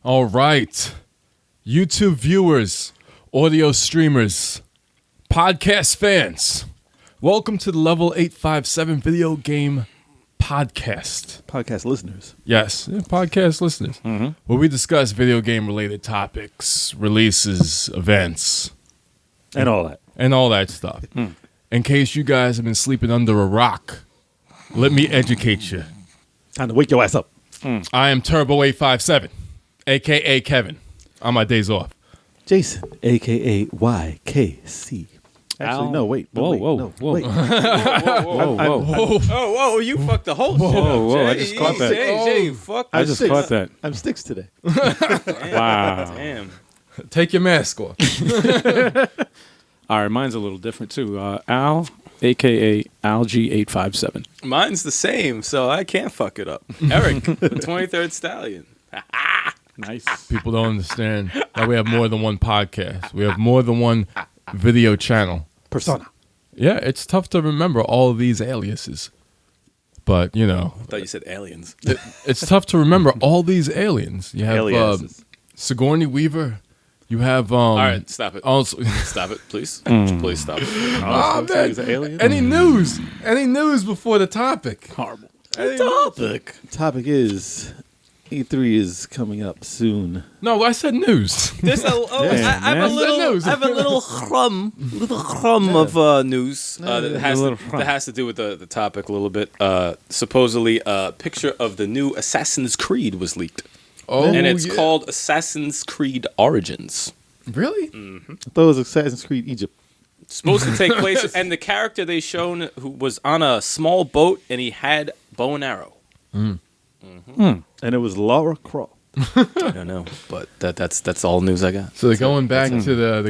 All right. YouTube viewers, audio streamers, podcast fans, welcome to the Level 857 Video Game Podcast. Podcast listeners. Yes, podcast listeners. Where we discuss video game related topics, releases, events, And all that. and all that stuff. In case you guys have been sleeping under a rock, let me educate you. Time to wake your ass up. I am Turbo 857, a.k.a. Kevin, on my days off. Jason, a.k.a. YKC. Actually, Al. no, wait. Whoa, wait, whoa, no, whoa. wait. Whoa. Oh, you fucked the whole shit Whoa, up, whoa, Jay. I just caught that. Jay, you fucked I I'm just six. caught that. I'm Sticks today. Wow. Damn. Take your mask off. All right, mine's a little different too. Al, a.k.a. AlG857. Mine's the same, so I can't fuck it up. Eric, the 23rd Stallion. Nice. People don't understand that we have more than one podcast. We have more than one video channel. Persona. Yeah, it's tough to remember all of these aliases. But, you know, I thought you said aliens. it's tough to remember all these aliens. You have Aliases. Sigourney Weaver. You have... All right, stop it. Also, Stop it, please. Please stop it. oh, man. He's an alien? Any news? Any news before the topic? Horrible. Topic. Topic is E3 is coming up soon. No, I said news. There's a, I have man. a little, News. I have a little crumb of news that has to do with the topic a little bit. Supposedly, a picture of the new Assassin's Creed was leaked, Oh, and it's yeah. called Assassin's Creed Origins. Really? I thought it was Assassin's Creed Egypt. It's supposed to take place, and the character they shown who was on a small boat, and he had bow and arrow. And it was Lara Croft. I don't know, but that's all news I got. So they're going back to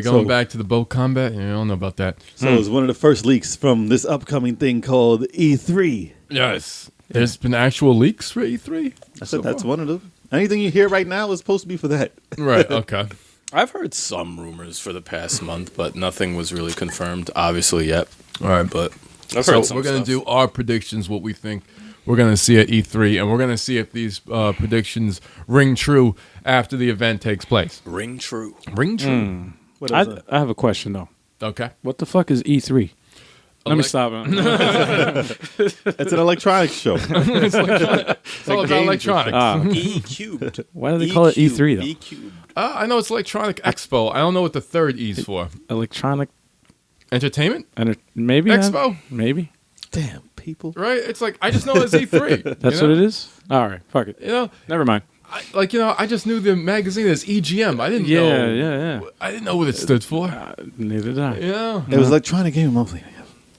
So- back to the boat combat. You don't know about that. So it was one of the first leaks from this upcoming thing called E3. Yes. There's been actual leaks for E3. I said that's one of them. Anything you hear right now is supposed to be for that. Right. Okay. I've heard some rumors for the past month, but nothing was really confirmed, obviously, yet. All right. But I've So heard some we're gonna stuff. do our predictions, what we think we're gonna see at E3, and we're gonna see if these predictions ring true after the event takes place. Ring true. Ring true. What else? I have a question though. Okay. What the fuck is E3? Let me stop. It's an electronics show. It's all about games and electronics. E cubed. Why do they call it E3 though? E cubed. I know it's Electronic Expo. I don't know what the third E's for. Electronic Entertainment maybe Expo, maybe. Damn, people. right? It's like I just know it's E3. That's what it is. All right, fuck it. You know, Never mind. I just knew the magazine as EGM. I didn't know. Yeah. I didn't know what it stood for. Neither did I. Yeah. It was Electronic Game Monthly.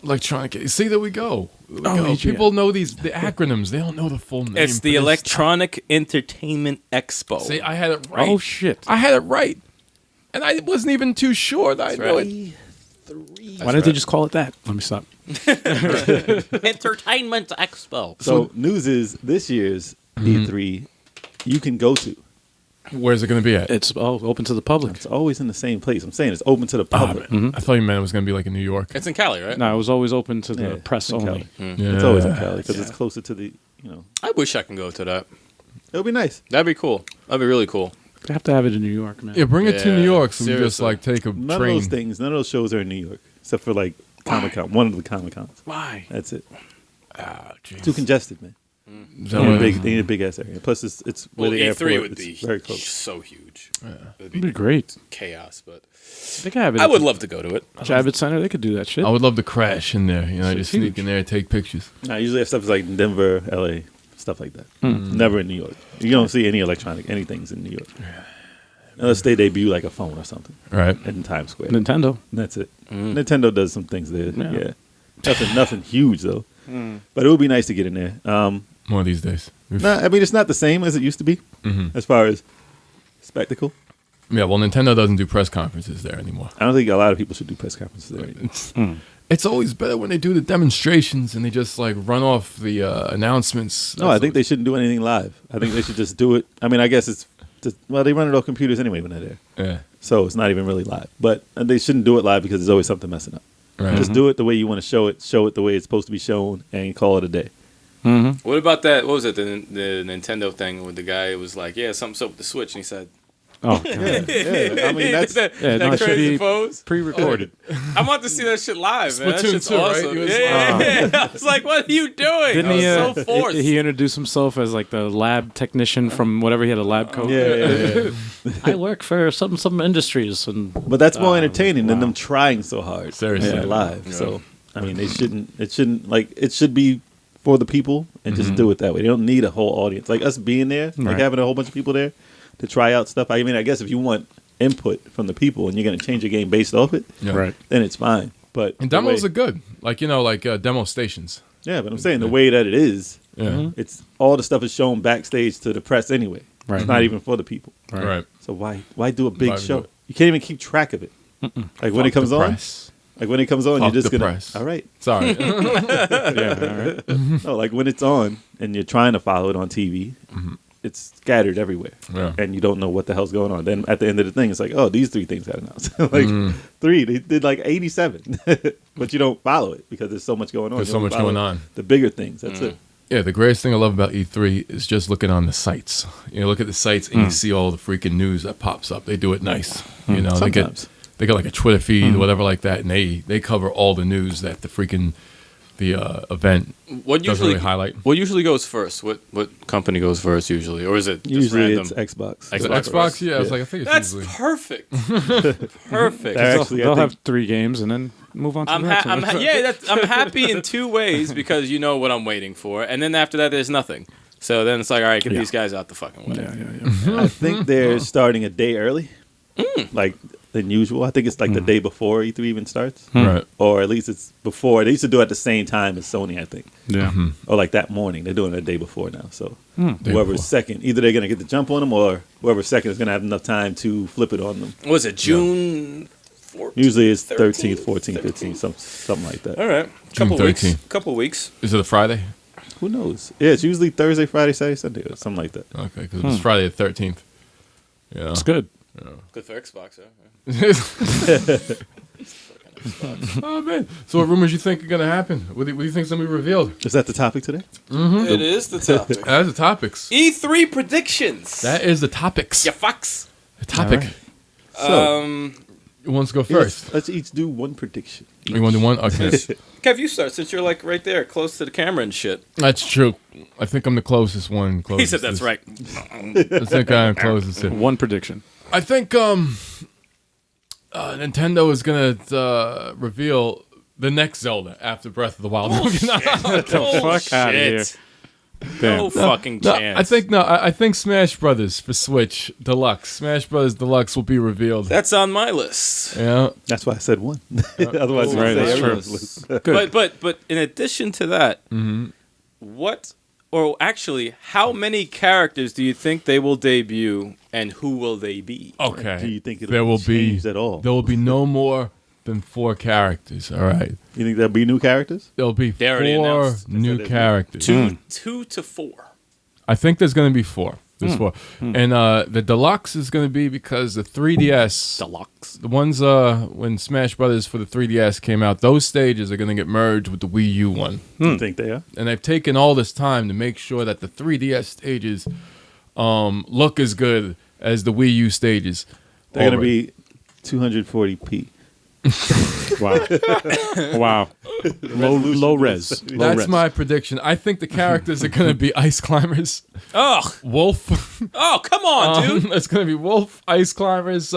Electronic. See, there we go. There we Oh, go. EGM. People know the acronyms. They don't know the full name. It's the for this Electronic Entertainment Expo. stuff. See, I had it right. Oh shit. I had it right. And I wasn't even too sure that I knew right. it. Why didn't they just call it that? Let me stop. Entertainment Expo. So news is this year's E3 you can go to. Where's it going to be at? It's open to the public. It's always in the same place. I'm saying it's open to the public. I thought you meant it was going to be like in New York. It's in Cali, right? No, it was always open to the Yeah, press in only. Cali. Yeah. It's always in Cali because it's closer to the, I wish I can go to that. it'll be nice. That'd be cool. That'd be really cool. They have to have it in New York, man. Yeah, bring it to Yeah, New York so we just seriously. like take a None train. of those things, none of those shows are in New York except for like Comic Con, one of the Comic Cons. Why? That's it. Ah, jeez. Too congested, man. Is They that need a what- big, they need a big ass area. Plus, it's where Well, the E3 airport. would be It's very close. so huge. It'd It'd be be great. chaos, but They could have it. I at would the love to go to it. Javits Center. They could do that shit. I would love to crash in there. You know, Shit's just sneak huge. in there and take pictures. I usually have stuff like Denver, LA, stuff like that. Never in New York. You don't see any electronic anything's in New York. Unless they debut like a phone or something Right. in Times Square. Nintendo. And that's it. Nintendo does some things there. Yeah. Yeah. Nothing huge though. But it would be nice to get in there. One of these days. I mean, it's not the same as it used to be as far as spectacle. Yeah, well, Nintendo doesn't do press conferences there anymore. I don't think a lot of people should do press conferences there. It's always better when they do the demonstrations and they just like run off the announcements. No, I think they shouldn't do anything live. I think they should just do it. I mean, I guess it's just, well, they run it off computers anyway when they're there. Yeah. So it's not even really live. But they shouldn't do it live because there's always something messing up. Right. Just do it the way you want to show it the way it's supposed to be shown, and call it a day. What about that? What was it? The Nintendo thing where the guy was like, "Yeah, something's up with the Switch," and he said, Oh, God. Yeah, I mean that's that, Yeah, no, that it should crazy be pose. pre-recorded. I want to see that shit live, man. That Splatoon shit's 2, right? awesome. He was Yeah. I was like, "What are you doing?" Didn't I he? was so forced. He introduced himself as like the lab technician from whatever he had a lab coat. yeah. I work for some industries, and But that's more entertaining than them trying so hard. Seriously. Yeah, live. So I mean, it shouldn't like it should be for the people and just do it that way. They don't need a whole audience like us being there, like Right. having a whole bunch of people there to try out stuff. I mean, I guess if you want input from the people and you're going to change your game based off it, Yeah. right. then it's fine. But And the demos way- are good. Like, demo stations. yeah, but I'm saying the way that it is, Yeah. it's all the stuff is shown backstage to the press anyway. Right. It's not even for the people. Right. So why do a big Why do show? it? You can't even keep track of it. Like when it comes the on, press. like when it comes on, Fuck you're just the gonna. press. All right. Sorry. Yeah, all right. No, like when it's on and you're trying to follow it on TV, it's scattered everywhere, Yeah. and you don't know what the hell's going on. Then at the end of the thing, it's like, oh, these 3 things got announced. Like 3, they did like 87, but you don't follow it because there's so much going on. There's You so only much follow going on. The bigger things. That's it. Yeah, the greatest thing I love about E3 is just looking on the sites. Look at the sites and you see all the freaking news that pops up. They do it nice. Sometimes. They got like a Twitter feed, whatever like that, and they cover all the news that the event What doesn't usually really highlight. What usually goes first? What company goes first usually, or is it just Usually random? it's Xbox. The Xbox Xbox, first. yeah, I was like, I think it's That's usually. perfect. Perfect. They're They'll, actually, I they'll think- have 3 games and then move on to the next one. I'm happy in 2 ways because you know what I'm waiting for, and then after that, there's nothing. So then it's like, all right, get these guys out the fucking way. I think they're starting a day early, like than usual. I think it's like the day before E3 even starts, Right. or at least it's before. They used to do it at the same time as Sony, I think, Yeah. or like that morning. They're doing it a day before now. So Day whoever's before. second, either they're gonna get the jump on them, or whoever's second is gonna have enough time to flip it on them. What was it, June 14th? Usually it's 13th, 13th, 14th, 15th, something like that. All right. June Couple weeks. 13th. Couple weeks. Is it a Friday? Who knows? Yeah, it's usually Thursday, Friday, Saturday, Sunday, or something like that. Okay, because it's Friday the 13th. Yeah. It's good. Good for Xbox, huh? Oh, man. So what rumors you think are going to happen? What do you think's going to be revealed? Is that the topic today? It is the topic. That's the topics. E3 predictions. That is the topics. Yeah, fucks. The topic. All right. So Who wants to go first? let's each do one prediction. You want to do one? Okay. Kev, you start since you're like right there, close to the camera and shit. That's true. I think I'm the closest one. He said that's right. I think I'm closest. One prediction. I think Nintendo is gonna reveal the next Zelda after Breath of the Wild. Oh, fuck outta here. Damn. No fucking No, chance. I think Smash Brothers for Switch Deluxe. Smash Brothers Deluxe will be revealed. That's on my list. Yeah. That's why I said one. Otherwise, Right, you'd say that's true. everyone's lose. But in addition to that, what or actually how many characters do you think they will debut and who will they be? Okay. Do you think it'll there will be change at all? There will be no more than 4 characters. All right. You think there'll be new characters? There'll be They already 4 announced. new characters. 2 to 4. I think there's going to be 4. There's 4. And the deluxe is going to be because the 3DS, Deluxe. the ones when Smash Brothers for the 3DS came out, those stages are going to get merged with the Wii U one. You think they are? And they've taken all this time to make sure that the 3DS stages look as good as the Wii U stages. They're going to already. be 240p. Wow. Wow. Low res. Low That's res. my prediction. I think the characters are going to be ice climbers, Oh, Wolf. oh, come on, dude. It's going to be Wolf, ice climbers.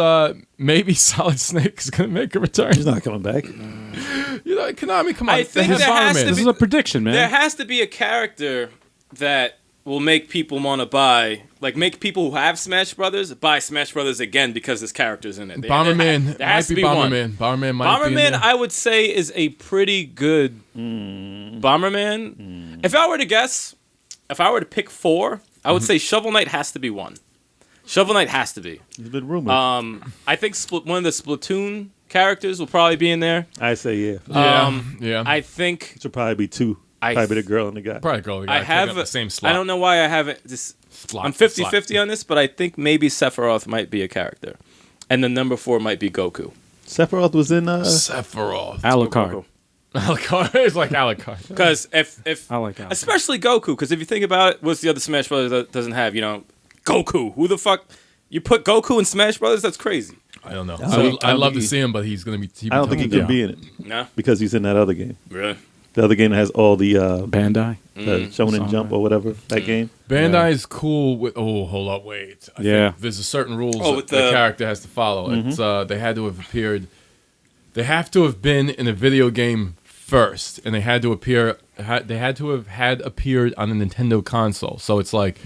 Maybe Solid Snake is going to make a return. He's not coming back. Konami, come on. I think The there has to environment. This be- is a prediction, man. There has to be a character that will make people want to buy, like make people who have Smash Brothers buy Smash Brothers again because this character's in it. Bomberman. There has might to be be one. Bomberman. Bomberman might be in Bomberman, there. I would say, is a pretty good Bomberman. If I were to guess, if I were to pick 4, I would say Shovel Knight has to be one. Shovel Knight has to be. He's been rumored. I think one of the Splatoon characters will probably be in there. I say yeah. Yeah. I think It should probably be 2. I- Probably the girl and the guy. Probably go. I have the same slot. I don't know why I haven't. This Slot I'm for 50-50 on this, but I think maybe Sephiroth might be a character, and the number 4 might be Goku. Sephiroth was in. Sephiroth. Alucard. Alucard. It's like Alucard. Because if I like that. especially Goku, because if you think about it, what's the other Smash Brothers that doesn't have? Goku. Who the fuck? You put Goku in Smash Brothers? That's crazy. I don't know. So- I'd love to see him, but he's gonna be. I don't think he can Yeah. be in it No, because he's in that other game. really. The other game has all the Bandai. the Shonen Something. Jump or whatever that game. Bandai is cool with. Oh, hold up, wait. I Yeah. think there's a certain rules Oh, that with the the- character has to follow. It's they had to have appeared. They have to have been in a video game first, and they had to appear. They had to have had appeared on a Nintendo console. So it's like,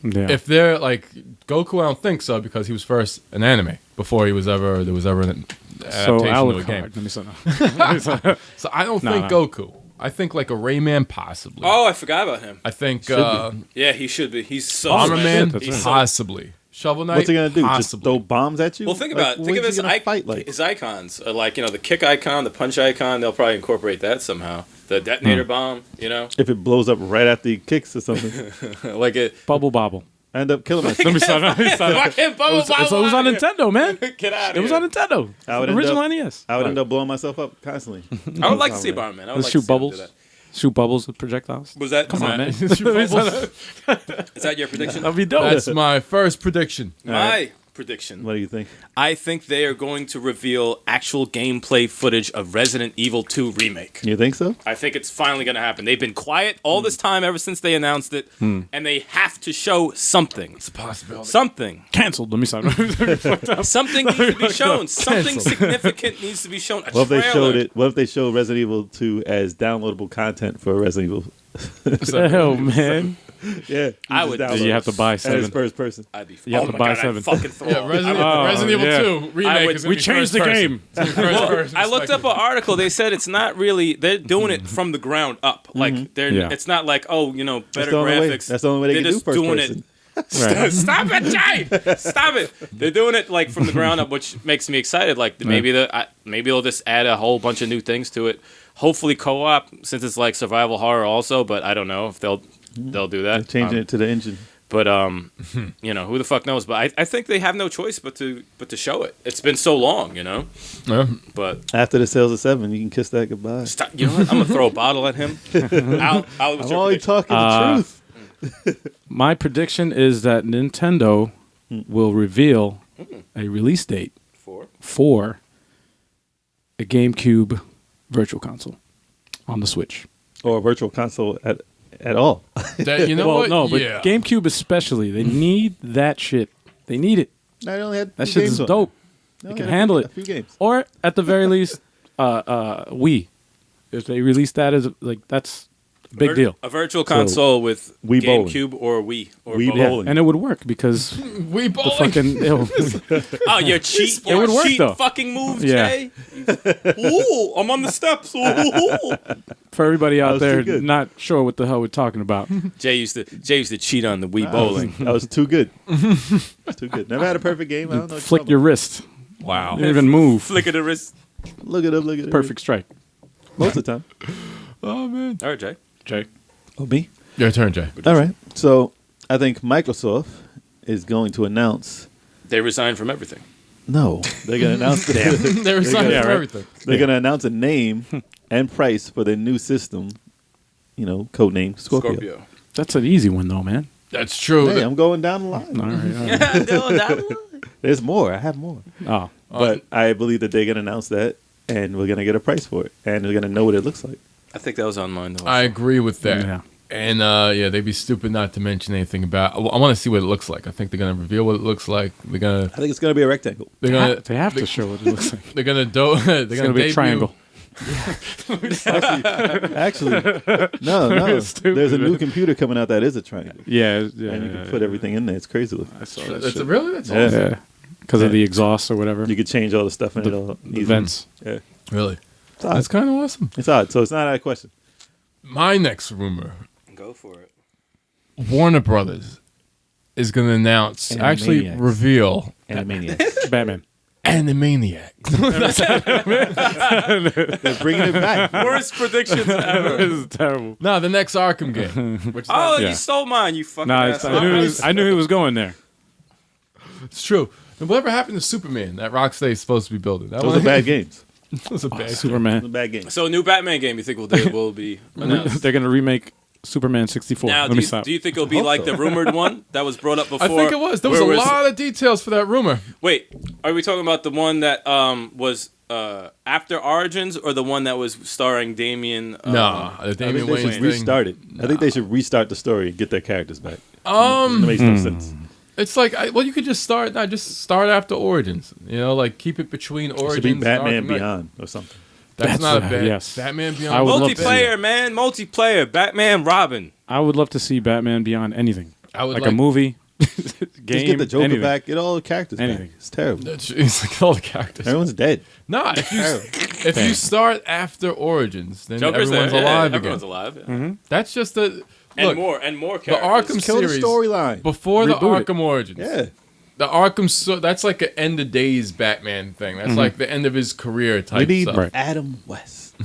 Yeah. if they're like Goku, I don't think so because he was first an anime before there was ever an so adaptation to a game. Alucard. Let me say So I don't No, think no. Goku. I think like a Rayman possibly. Oh, I forgot about him. I think Should be. Yeah, he should be. He's so Bomberman that's He's right. so- possibly. Shovel Knight. What's he gonna do? Just Possibly. throw bombs at you? Well, think Like, about it. Think of when's his, he gonna fight like. his icons. Like, the kick icon, the punch icon. They'll probably incorporate that somehow. The detonator bomb, If it blows up right after he kicks or something, like it. Bubble Bobble. I end up killing myself. Let me start. Fucking bubble It was on Nintendo, man. Get out of It was on Nintendo. I would end Original up- NES. I would end up blowing myself up constantly. I would like to see Bomberman. Bomberman. I would Let's like shoot to see him do bubbles. that. Shoot bubbles with projectiles. Was that? Come is on, man. that- Is that your prediction? That'd be dope. That's my first prediction. My prediction. What do you think? I think they are going to reveal actual gameplay footage of Resident Evil 2 Remake. You think so? I think it's finally going to happen. They've been quiet all this time ever since they announced it, and they have to show something. It's a possibility. Something. Canceled. Let me start. Something needs to be shown. Something significant needs to be shown. What if they showed trailer. it? What if they showed Resident Evil 2 as downloadable content for Resident Evil? the hell, man? Yeah, I would- download You have it. to buy And it's 7. first person. I'd be. You have oh to my buy God, 7. I'd fucking throw Yeah, up. Resident Evil yeah. 2 remake. would- is gonna We be changed first the person. game. First Well, person I looked up perspective. an article. They said it's not really. They're doing it from the ground up. Like they're. Yeah. It's not like better the only way- graphics. that's the only way they They're can do just first doing person. it. Right. Stop it, Jay! Stop it! They're doing it like from the ground up, which makes me excited. Like maybe maybe they'll just add a whole bunch of new things to it. Hopefully co-op, since it's like survival horror also. But I don't know if they'll do that. Changing it to the engine. But who the fuck knows? But I think they have no choice but to show it. It's been so long, Yeah. But After the sales of 7, you can kiss that goodbye. stop. You know what? I'm gonna throw a bottle at him. I'll I'm only talking the truth. My prediction is that Nintendo will reveal a release date for a GameCube Virtual Console on the Switch. Or a virtual console at all. That, you know Well, what? no, but yeah. GameCube especially, they need that shit. They need it. I only had That few shit games is on dope. No, They I can had handle a it. few games. Or at the very least, Wii. If they release that as that's a big deal. A virtual console with Wii bowling. GameCube or Wii or Wii both. Yeah, bowling. and it would work because We the bowling. fucking Oh, your cheat! It would work, cheat though. fucking move, Yeah. Jay. Ooh, I'm on the steps. Ooh. for everybody out was there too good. not sure what the hell we're talking about. Jay used to cheat on the Wii bowling. That was too good. It's too good. Never had a perfect game. I don't know. what Flick you're your wrist. Wow. Didn't even move. Flick of the wrist. talking about. Look at him. Look at him. Perfect strike. Most of the time. Oh man. All right, Jay. Jay. Oh, me? Your turn, Jay. All right. So I think Microsoft is going to announce. They resigned from everything. No, they're going to announce. They're excited Yeah, for right. everything. They're going to announce a name and price for their new system. Codename Scorpio. That's an easy one though, man. That's true. Hey, I'm going down the line. All right. There's more. I have more. Oh, But I believe that they're going to announce that, and we're going to get a price for it, and we're going to know what it looks like. I think that was on mine though. I agree with that. Yeah. And they'd be stupid not to mention anything about. I want to see what it looks like. I think they're gonna reveal what it looks like. They're gonna. I think it's going to be a rectangle. They're gonna. they have to show what it looks like. They're gonna do. They're It's gonna gonna be a debut- triangle. Actually, no. Stupid. There's a new computer coming out that is a triangle, Yeah, and you can put everything in there. It's crazy looking. I saw that That's shit. really. That's Yeah. awesome. Yeah, because of the exhaust or whatever. You could change all the stuff in it all. The easy. vents. Yeah, Really. it's odd. That's kind of awesome. It's odd. So it's not out of question. My next rumor: Go for it. Warner Brothers is gonna announce, actually Animaniacs. reveal Animaniacs. Batman. Animaniac. They're bringing it back. Worst predictions ever. This is terrible. No, the next Arkham game. Which Oh, Yeah. you stole mine, you fucking Nah, asshole. I knew he was going there. it's true. And whatever happened to Superman that Rocksteady is supposed to be building? That Those are bad games. It was a bad It's a Superman. bad game. So a new Batman game you think will be announced? They're gonna remake Superman 64. Now, Let do me you, stop. do you think it'll be hope like so. the rumored one that was brought up before? I think it was. There was a where lot of details for that rumor. Wait, are we talking about the one that was after Origins or the one that was starring Damian? Nah, the I Damian think they Wayne should thing. restart it. I think they should restart the story and get their characters back. It makes no sense. It's like, well, you could just start after Origins. You know, like keep it between It Origins. should be and Batman Arkham Knight. Beyond or something. That's not a bad. yes. Batman Beyond. I would love to see Multiplayer, man, multiplayer. Batman, Robin. I would love to see Batman Beyond anything. I would like a movie, game, Just get the Joker anything. back. Get all the characters Anything. back. It's terrible. It's like all the characters. Everyone's dead. Nah, if you start after Origins, then Joker's everyone's there. alive yeah, again. everyone's alive. Yeah. That's just the And look, more the characters. Arkham Kill the series storyline. before the Reboot it. Arkham Origins. Yeah. The Arkham, that's like an end of days Batman thing. That's like the end of his career We type need stuff. Right. Adam West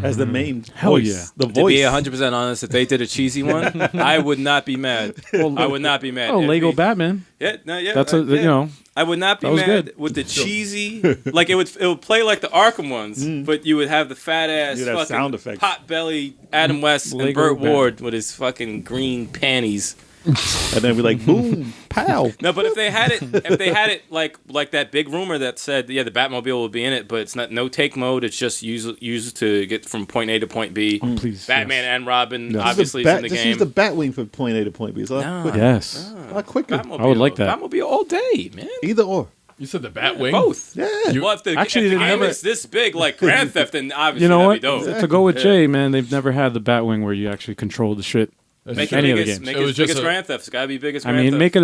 as the main Hell voice. yeah. The To voice. be 100% honest, if they did a cheesy one, I would not be mad. I would not be mad. Oh, It'd Lego be- Batman. Yeah, no, yeah. That's yeah. you know. I would not be That was mad good. with the cheesy, like it would play like the Arkham ones, but you would have the fat ass You'd have fucking sound effects. pot belly Adam West and Lego Burt Batman. Ward with his fucking green panties. And then be like, boom, pow. No, but if they had it like that big rumor that said, yeah, the Batmobile will be in it, but it's not no take mode. It's just used to get from point A to point B. Please, Batman yes. and Robin Yes. obviously is in the Just game. use the Batwing for point A to point B. It's a lot No. quicker. Yes. A lot quicker. Batmobile, I would like that. Batmobile all day, man. Either or. You said the Batwing. Both. Yeah. Well, if the, Actually, if the they game never- is this big, like Grand Theft, then obviously You know what? that'd be dope. To go with Jay, man, they've never had the Batwing where you actually control the shit. Make Any it of the biggest, games. make It it was as big just as a- Grand Theft. It's gotta be big as I Grand mean, Theft. make it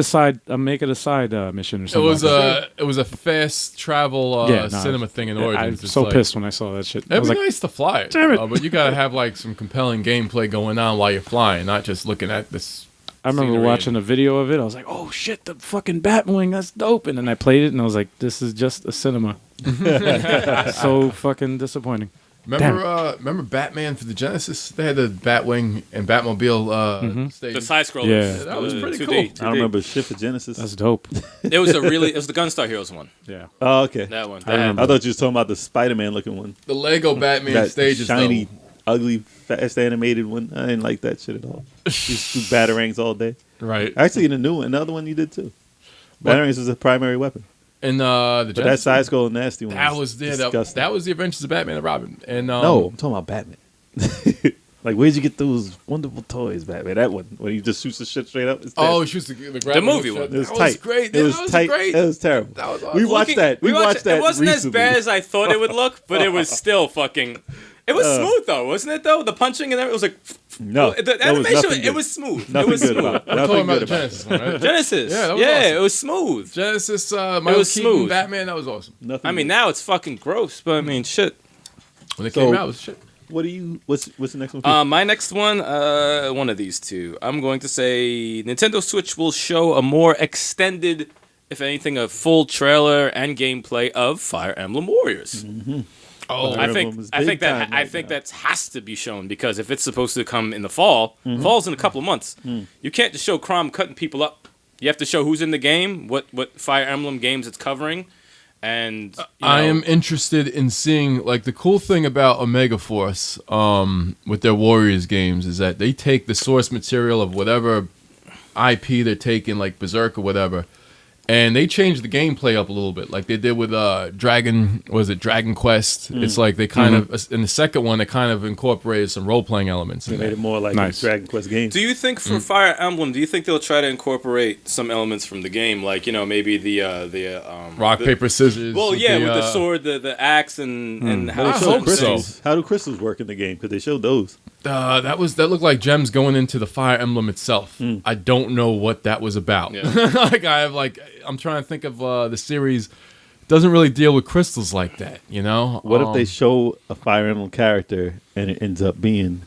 a side mission or It something. was a fast travel Yeah, no, cinema thing in I'm Origins. It's so like, pissed when I saw that shit. I It'd was be like, nice to fly it, Damn it. but you gotta have like some compelling gameplay going on while you're flying, not just looking at this. I remember scenery watching a video of it. I was like, "Oh shit, the fucking Batwing, that's dope!" And then I played it, and I was like, "This is just a cinema." So fucking disappointing. Remember Batman for the Genesis? They had the Batwing and Batmobile stage. the side scroller. Yeah. That was pretty 2D, cool. 2D. I don't remember shit for Genesis. That's dope. It was it was the Gunstar Heroes one. Yeah. Oh, okay. That one. I remember. I thought you was talking about the Spider-Man looking one. The Lego Batman That stages, shiny, though. ugly, fast animated one. I didn't like that shit at all. These two batarangs all day. Right? Actually, in the new one, another one you did too. Batarangs was a primary weapon. And the But that Genesis, side scroll nasty one. that was disgusting. that was the Adventures of Batman and Robin. And No, I'm talking about Batman. Like, where'd you get those wonderful toys, Batman? That one, when he just shoots the shit straight up. It's oh, nasty. she was the grab movie shot. one. It was That tight. was great. It was that was tight. great. It was terrible. That was We awesome. watched that. We watched that. It wasn't recently. as bad as I thought it would look, but it was still fucking. It was smooth though, wasn't it? Though the punching and everything, it was like No, the there was animation. nothing It good. was smooth. Nothing it was good smooth. about it. We're talking Nothing about good the about it. Genesis one, right? Genesis. Yeah, that was yeah, awesome. it was smooth. Genesis, Michael was Keaton, smooth. Batman. That was awesome. Nothing I mean, good. now it's fucking gross, but I mean, shit. When it So- came out, it was shit. What do you? What's the next one? My next one, one of these two. I'm going to say Nintendo Switch will show a more extended, if anything, a full trailer and gameplay of Fire Emblem Warriors. Oh, Fire I Emblem think is I big think that time I right think now. that has to be shown because if it's supposed to come in the fall, fall's in a couple of months. You can't just show Crom cutting people up. You have to show who's in the game, what Fire Emblem games it's covering, and I am interested in seeing like the cool thing about Omega Force with their Warriors games is that they take the source material of whatever IP they're taking, like Berserk or whatever, and they change the gameplay up a little bit, like they did with Dragon Quest. It's like they kind of in the second one they kind of incorporated some role playing elements. They In made it. it more like Nice. a Dragon Quest game. Do you think for Fire Emblem, do you think they'll try to incorporate some elements from the game, like maybe the Rock the- paper scissors. Well, yeah, with the uh, sword, the axe, and how They I they showed hope shoot crystals. things. How do crystals work in the game? Because they showed those. That looked like gems going into the Fire Emblem itself. I don't know what that was about. Yeah. I'm trying to think of the series doesn't really deal with crystals like that. What if they show a Fire Emblem character and it ends up being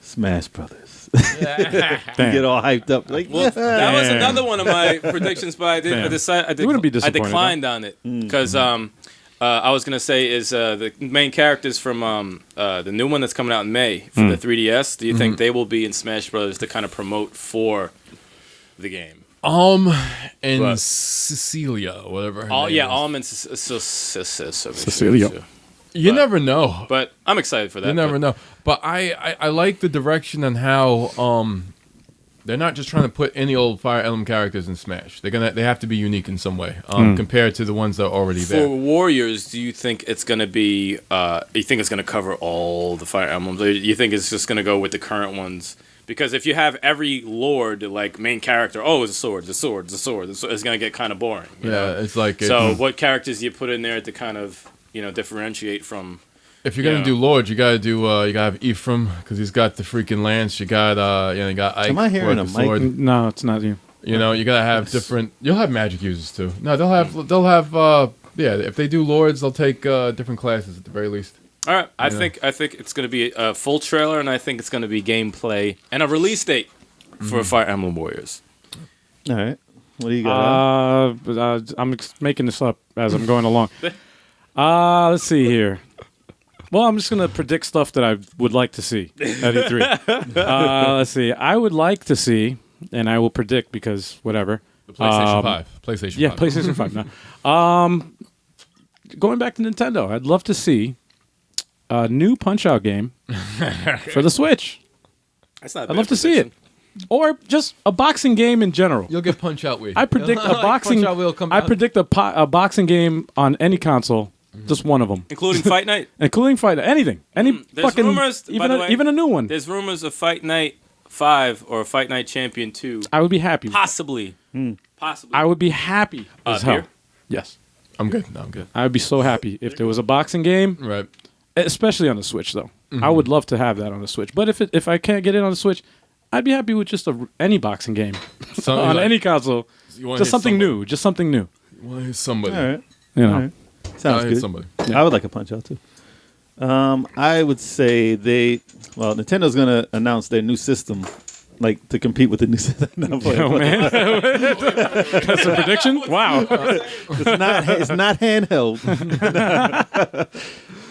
Smash Brothers? You get all hyped up like, Well, yeah. that was Damn. another one of my predictions, but I Damn. I wouldn't be disappointed, declined on it because I was gonna say is the main characters from the new one that's coming out in May for the 3DS. Do you think they will be in Smash Brothers to kind of promote for the game? and What? Cecilia, whatever. Her All name yeah, is. Almond Cecilia. You but- never know. But I'm excited for that. You never but- know. But I like the direction on how they're not just trying to put any old Fire Emblem characters in Smash. They have to be unique in some way compared to the ones that are already For there. Warriors, do you think it's going to be? You think it's going to cover all the Fire Emblems? Or you think it's just going to go with the current ones? Because if you have every Lord like main character, it's a sword, it's a sword, it's a sword, it's going to get kind of boring. You know? It's like So what characters do you put in there to kind of differentiate from? if you're gonna Yeah. do Lord, you gotta do you gotta have Ephraim because he's got the freaking lance. You got you got Ike. Am I hearing with a the mic? sword. No, it's not you. You know, you gotta have different. You'll have magic users too. No, they'll have. If they do Lords, they'll take different classes at the very least. All right, I think it's going to be a full trailer, and I think it's going to be gameplay and a release date for Fire Emblem Warriors. All right. What do you got? I'm making this up as I'm going along. Let's see here. Well, I'm just going to predict stuff that I would like to see at E3. Let's see. I would like to see, and I will predict because whatever. The PlayStation 5. PlayStation. Yeah, 5. PlayStation 5 now. Going back to Nintendo, I'd love to see a new Punch-Out game for the Switch. That's not. I'd love to see it. Or just a boxing game in general. You'll get Punch Out Wii. I predict a boxing. Punch Out Wii will come I out. predict a boxing game on any console, just one of them, Including Fight Night. including Fight anything, any There's fucking rumors, by even the a, way. even a new one. There's rumors of Fight Night 5 or Fight Night Champion 2. I would be happy. Possibly. Possibly. I would be happy as hell. Here? Yes, I'm good. No, I'm good. I would be so happy if there was a boxing game, Right. especially on the Switch. Though I would love to have that on the Switch. But if I can't get it on the Switch, I'd be happy with just any boxing game So, on like, any console. you wanna Just hit something somebody. new. Just something new. You want to hit somebody. All right. You know. All right. I'll Sounds hit good. somebody. I would like a Punch Out too. I would say Nintendo's gonna announce their new system, like to compete with the new system. No, I'm playing. Oh man, that's a prediction. Wow. It's not handheld.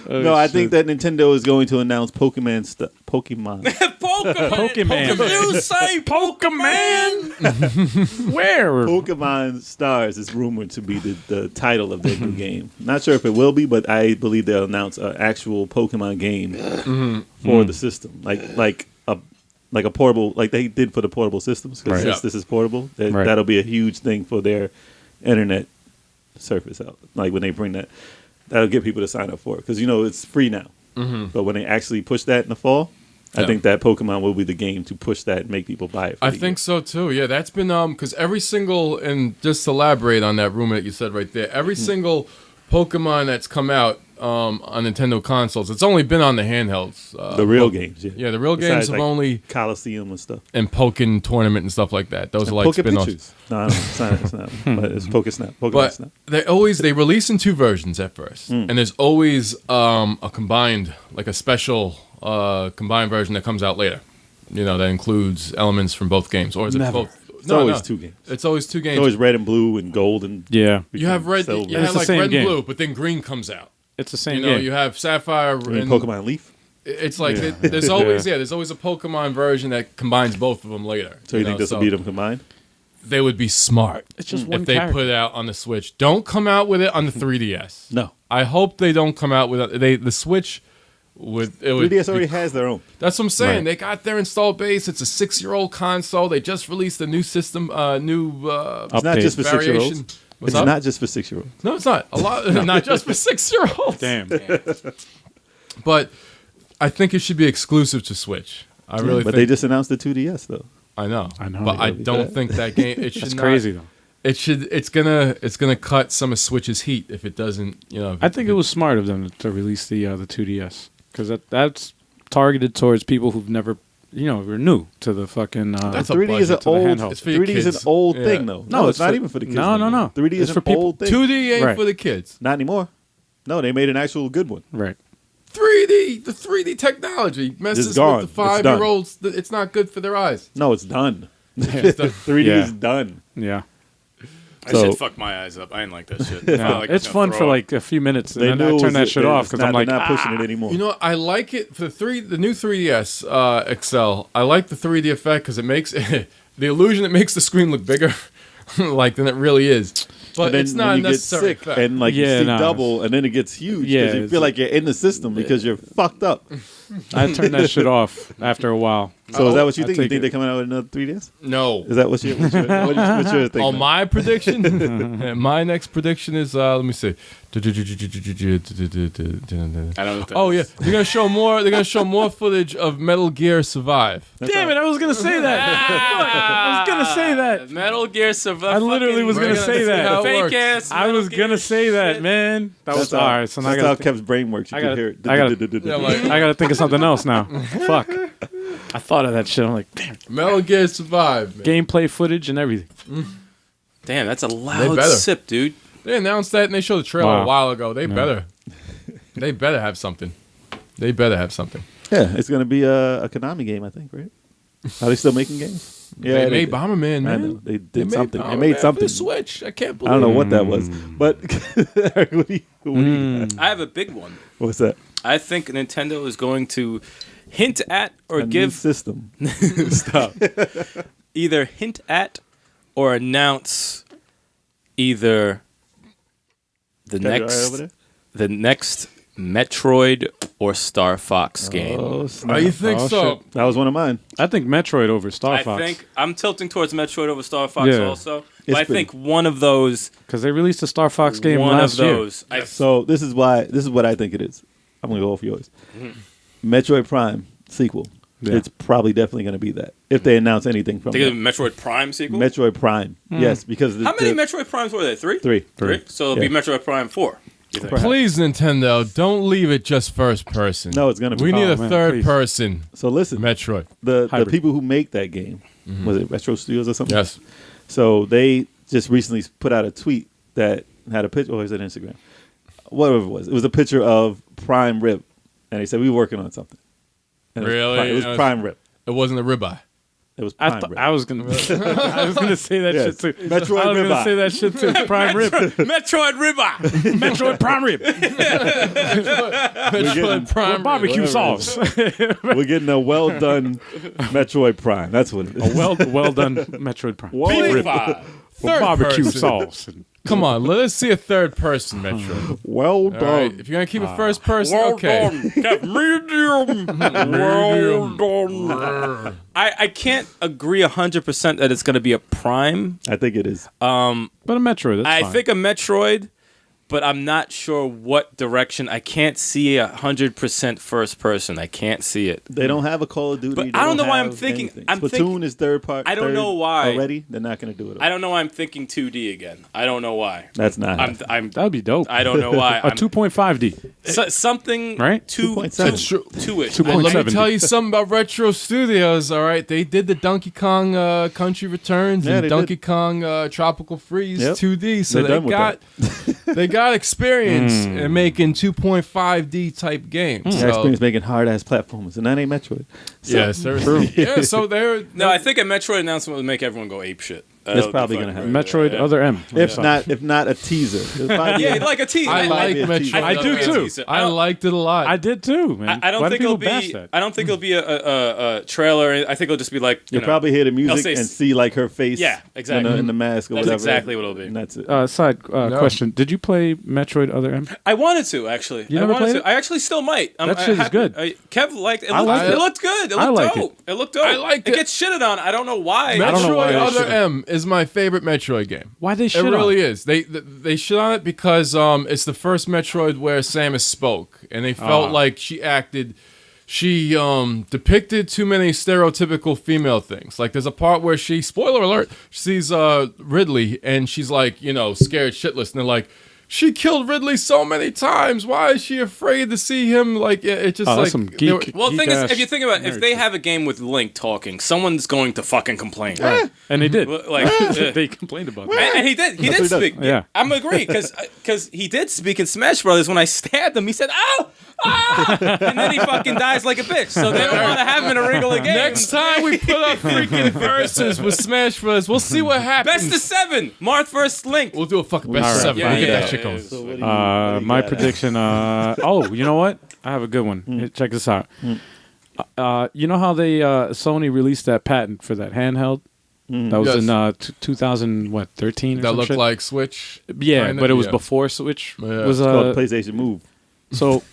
No, I think that Nintendo is going to announce Pokemon. Pokemon. Pokemon. You say Pokemon? Where? Pokemon Stars is rumored to be the title of their new game. Not sure if it will be, but I believe they'll announce an actual Pokemon game for the system, like a portable, like they did for the portable systems. Because Right. since this is portable, Right. that'll be a huge thing for their internet service out. Like when they bring that, that'll get people to sign up for it because it's free now. But when they actually push that in the fall, I Yeah. think that Pokemon will be the game to push that and make people buy it. For I the think so too. Yeah, that's been because every single, and just to elaborate on that rumor that you said right there, every single Pokemon that's come out on Nintendo consoles, it's only been on the handhelds. the real games. Yeah, Yeah, the real games Besides, have like, only Coliseum and stuff. and Pokken Tournament and stuff like that. Those are like Poke spin-offs. Pictures. No, it's not. But it's Pokesnap. Pokemon But Snap. they release in two versions at first, and there's always a combined, like a special combined version that comes out later. That includes elements from both games, or is it Never. both? It's always two games. It's always two games. It's always red and blue and gold and Yeah, you have red. silver. You It's have the like same red game. and blue, but then green comes out. it's the same You know, game. you have Sapphire I mean, and Pokemon Leaf. It's like there's always there's always a Pokemon version that combines both of them later. So you think this will beat them combined? They would be smart It's just one if they character. put it out on the Switch. Don't come out with it on the 3DS. No. I hope they don't come out with it. The Switch would. It would 3DS be- already has their own. That's what I'm saying. Right. They got their installed base. It's a 6-year-old console. They just released a new system, new It's not Update. just for 6-year-olds. variation. What's It's up? not just for 6-year-olds. No, it's not. A lot. Not just for 6-year-olds. Damn. But I think it should be exclusive to Switch. I really But think. they just announced the 2DS though. I know. I know. But I That'd be don't bad. think that game. It should That's not- crazy though. It should. It's gonna cut some of Switch's heat if it doesn't. I think it was smart of them to release the 2DS because that's targeted towards people who've never, were new to the fucking. That's a 3D is an budget to the old. handheld. It's for your 3D is an kids. old Yeah. thing though. No, It's not for- even for the kids. no, anymore. no. 3D is It's for an people- old thing. 2D ain't Right. for the kids. Not anymore. No, they made an actual good one. right. 3D, the 3D technology messes gone. with It's the done. 5-year-olds. It's not good for their eyes. No, it's done. 3D Yeah. is done. Yeah. That So- shit fucked my eyes up. I didn't like that shit. I felt like I was It's gonna fun throw for up. like a few minutes, and They then knew I it turn was- that shit off it's because not- I'm like, they're not pushing it anymore. You know, I like it for the new 3DS XL. I like the 3D effect because it makes the illusion it makes the screen look bigger. like than it really is. But And then it's not when a you get necessary sick effect. and like Yeah, you see nah. double, and then it gets huge Yeah, because you it's feel like you're in the system because you're fucked up. I turned that shit off after a while. So is that what you I'll think? You take think it. they're coming out with another 3DS? No. Is that what's your thing? Oh, man? my prediction? My next prediction is, let me see. I don't know. What that Oh yeah, is. they're gonna show more. They're gonna show more footage of Metal Gear Survive. Damn it! I was gonna say that. I was gonna say that. Metal Gear Survive. I literally was gonna say that. Fake ass. I was gonna say that, man. That was That's how, all right. So now I that's how gotta, Kev's brain works. You I can gotta- hear it. I gotta- Yeah, like I gotta think of something else now. Fuck. I thought of that shit. I'm like, damn. Metal Gear Survive. Man. Gameplay footage and everything. Damn, that's a They loud better. sip, dude. They announced that and they showed the trailer Wow. a while ago. They better. They better have something. They better have something. Yeah, it's gonna be a Konami game, I think, right? Are they still making games? Yeah, They made did. Bomberman, I man. know. They did something. They Bomberman made for something. the Switch. I can't I believe. don't know what that was, but what do you got? I have a big one. What's that? I think Nintendo is going to hint at or A new give system. stop. Either hint at or announce either the Got it right next over there? the next Metroid or Star Fox game. Oh, Oh, snap. you think Oh, so? shit. That was one of mine. I think Metroid over Star I Fox. think I'm tilting towards Metroid over Star Fox Yeah. also. It's But I pretty- think one of those Because they released a Star Fox game one last of year. those. I, So this is what I think it is. I'm gonna go off yours. Metroid Prime sequel. Yeah. It's probably definitely gonna be that if they announce anything from think of that. the Metroid Prime sequel. Metroid Prime. Yes, because How many Metroid Primes were there? Three? Three. Three? So it'll Yeah. be Metroid Prime 4. You think? Please, Nintendo, don't leave it just first person. No, it's gonna be. We need Oh, a man, third please. person So listen, Metroid. the Hybrid. people who make that game, was it Retro Studios or something? Yes. So they just recently put out a tweet that had a picture, or is it Instagram? Whatever it was a picture of Prime Rib, and they said we were working on something. And Really? It was Prime Rib. It wasn't a ribeye. It was I, Prime thought Rib. I was gonna. I was gonna say that Yes. shit too. Metroid I was gonna ribeye. say that shit too. Prime Rib. Metroid Ribber! Metroid Prime Rib. Metroid Prime. Barbecue whatever sauce. We're getting a well done Metroid Prime. That's what it is. well done Metroid Prime. Well Beef rib. rib with Third barbecue person. sauce. Come on, let us see a third person Metroid. Well All done. right, if you're gonna keep it first person, okay. Medium. Well done. I can't agree 100% that it's going to be a Prime. I think it is. But a Metroid. That's I fine. think a Metroid, but I'm not sure what direction. I can't see 100% first person. I can't see it. They don't have a Call of Duty. But they I don't know why I'm have thinking- anything. I'm Splatoon thinking- is third part. I don't third know why. already. They're not going to do it. I don't know why I'm thinking 2D again. I don't know why. That's not. I'm That would be dope. I don't know why. A 2.5D. Something Right? 2.7. It's true. two-ish. 2.7. And let me 2.70. tell you something about Retro Studios. All right, they did the Donkey Kong Country Returns Yeah, and they Donkey did. Kong Tropical Freeze Yep. 2D, so They're done with got they got experience in making 2.5D type games. Their So, experience making hard ass platformers, and that ain't Metroid. So yeah, seriously. Yeah, so they're No, I think a Metroid announcement would make everyone go ape shit. It's probably gonna happen. Metroid Other M. if not a teaser. It'll probably Yeah, be- like a teaser. I like be a Metroid. teaser. I do too. I liked it a lot. I did too, man. I don't Why do think it'll people bash be. that? I don't think it'll be a trailer. I think it'll just be like You'll know, probably hear the music say and s- see like her face. Yeah, exactly. In the mask or That's whatever. exactly what it'll be. And that's it. Side No. question: did you play Metroid Other M? I wanted to actually. You I never wanted played to. it? I actually still might. That shit is good. Kev liked it. It I looked, like it it. looked good. It I looked like dope. It looked dope. I liked it. it. Gets shitted on. I don't know why. don't know why Metroid they Other should've. M is my favorite Metroid game. Why they It shit on really is. They shit on it because it's the first Metroid where Samus spoke, and they felt like she depicted too many stereotypical female things. Like there's a part where spoiler alert, she sees Ridley and she's like, scared shitless, and they're like, she killed Ridley so many times. Why is she afraid to see him? Like it just Oh, like that's some they were- geek. Well, the thing is, Geek-ass if you think about it, if nerd they shit. have a game with Link talking, someone's going to fucking complain. And they did. Like, They complained about that. and he did. He That's did what he speak. does. Yeah. I'm agree because he did speak in Smash Brothers. When I stabbed him, he said, "Oh, ah!" and then he fucking dies like a bitch. So they don't want to have him in a regular game. Next time we put up freaking verses with Smash Bros, we'll see what happens. best of 7, Marth versus Link. We'll do a fucking best All of right. 7. Yeah, we'll get yeah, that shit yeah, going. yeah. So what do you My got? prediction. You know what? I have a good one. Check this out. You know how they Sony released that patent for that handheld That was Yes. in 2013 or That some looked shit? like Switch. Yeah, kinda? but it was Yeah. before Switch Yeah. was It's called PlayStation Move. so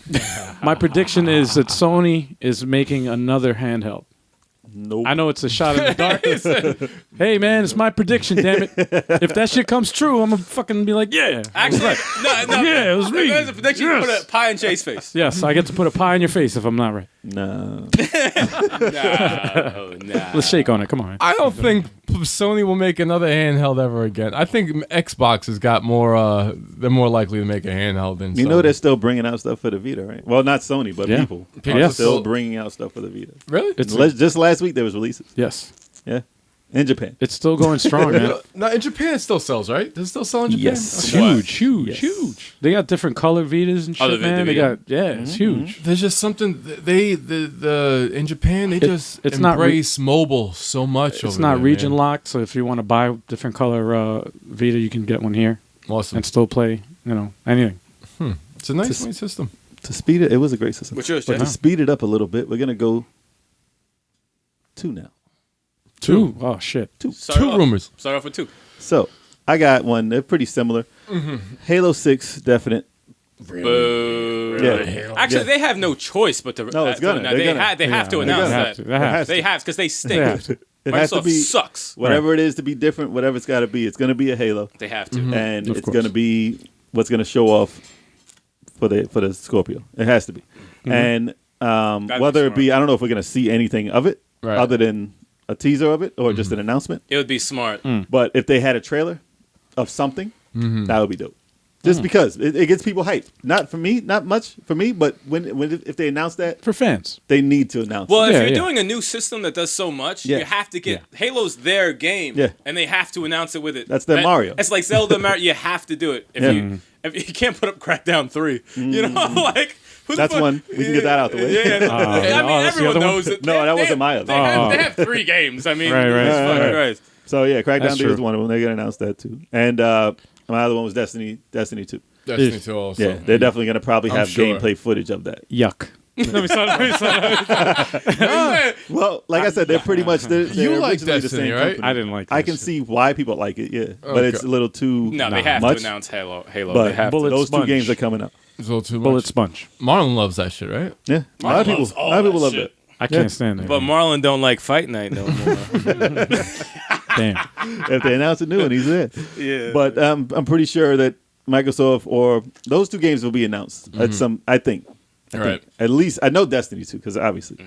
my prediction is that Sony is making another handheld. Nope. I know it's a shot in the dark. Hey man, it's my prediction, damn it. If that shit comes true, I'm gonna fucking be like, yeah. Actually, no. Yeah, it was me. If there's a prediction, you Yes. put a pie in Jay's face. Yes, I get to put a pie in your face if I'm not right. No. Nah. Let's shake on it. Come on. I don't think Sony will make another handheld ever again. I think Xbox has got more. They're more likely to make a handheld than You Sony. know they're still bringing out stuff for the Vita, right? Well, not Sony, but Yeah. people People are Yes. still bringing out stuff for the Vita. Really? It's Just last week there was releases. yes. Yeah, in Japan. It's still going strong, man. No, in Japan it still sells, right? Does it still sell in Japan? Yes. It's Okay. huge. Yes. They got different color Vitas and shit, Oh, the man. They Vita. got it's huge. There's just something the in Japan they just it's not embrace mobile so much. It's over not there, region man. locked, so if you want to buy different color Vita, you can get one here Awesome. and still play, anything. It's a nice system. To speed it was a great system. What's yours, But Jay? to speed it up a little bit, we're gonna go 2 now. Two. Oh shit. Two rumors. Start off with 2. So I got one. They're pretty similar. Halo 6, definite. Boo. Yeah. Actually, Yeah. they have no choice but to. No, it's gonna. to- They're They, gonna. they have to Yeah, announce gonna. that. They have to. They have because they stink. They have to. It has to Microsoft be sucks. whatever it is to be different. Whatever it's got to be, it's gonna be a Halo, They have to. and Of it's course. gonna be what's gonna show off for the Scorpio. It has to be, and be whether it be, smart. I don't know if we're gonna see anything of it Right. other than a teaser of it or just an announcement. It would be smart. But if they had a trailer of something, that would be dope. Just because it gets people hyped. Not for me, not much for me, but when if they announce that, For fans. they need to announce Well, it. if Yeah, you're yeah. doing a new system that does so much, Yeah. you have to get Halo's their game, Yeah. and they have to announce it with it. That's their Mario. It's like Zelda Mario. You have to do it. Yeah. If you can't put up Crackdown 3, you know, like who the That's fuck- one. We can get that out the way. Yeah, I mean that's the everyone other one? knows it. No, that wasn't my other. They have 3 games. I mean, Right, right. Jesus fucking Right. Christ. So yeah, Crackdown That's 3 is true. one of them. They're gonna announce that too. And my other one was Destiny 2. Destiny 2 also. Yeah, they're definitely gonna probably I'm have sure. gameplay footage of that. Yuck. Well, like I said, they're pretty much they're You like originally the Destiny, same right? company. I didn't like I that can shit. see why people like it, yeah, but Okay. it's a little too No, they have much. to announce Halo. They But have to. Bullet those Sponge. 2 games are coming out. It's a little too Bullet much. sponge. Marlon loves that shit, right? Yeah, a lot of people, loves all a lot of people that love shit. it. I can't stand that. But Marlon don't like Fight Night no more. Damn. If they announce a new one, he's there. Yeah. But I'm pretty sure that Microsoft or those 2 games will be announced at some. I think. Right. At least I know Destiny 2 because obviously,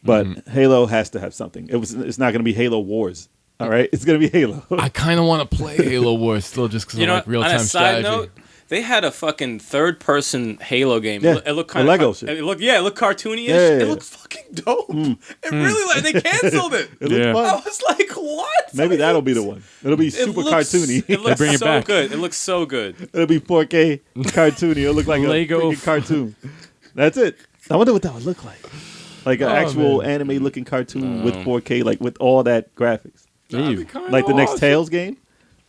but Halo has to have something. It's not going to be Halo Wars. All right, it's going to be Halo. I kind of want to play Halo Wars still just because You I know, like real on time a side strategy. note, they had a fucking third-person Halo game. Yeah, It looked the kind of Lego shit. It looked cartoony-ish. Yeah, yeah, It yeah. looked fucking dope. It really like they canceled it. It looks Yeah. fun. I was like, what? Maybe that'll be the one. It'll be super cartoony. It looks bring it so back. good. It looks so good. It'll be 4K cartoony. It'll look like Lego a freaking cartoon. That's it. I wonder what that would look like. Like an actual anime looking cartoon with 4K, like with all that graphics. That'd be kinda Like the next awesome. Tales game.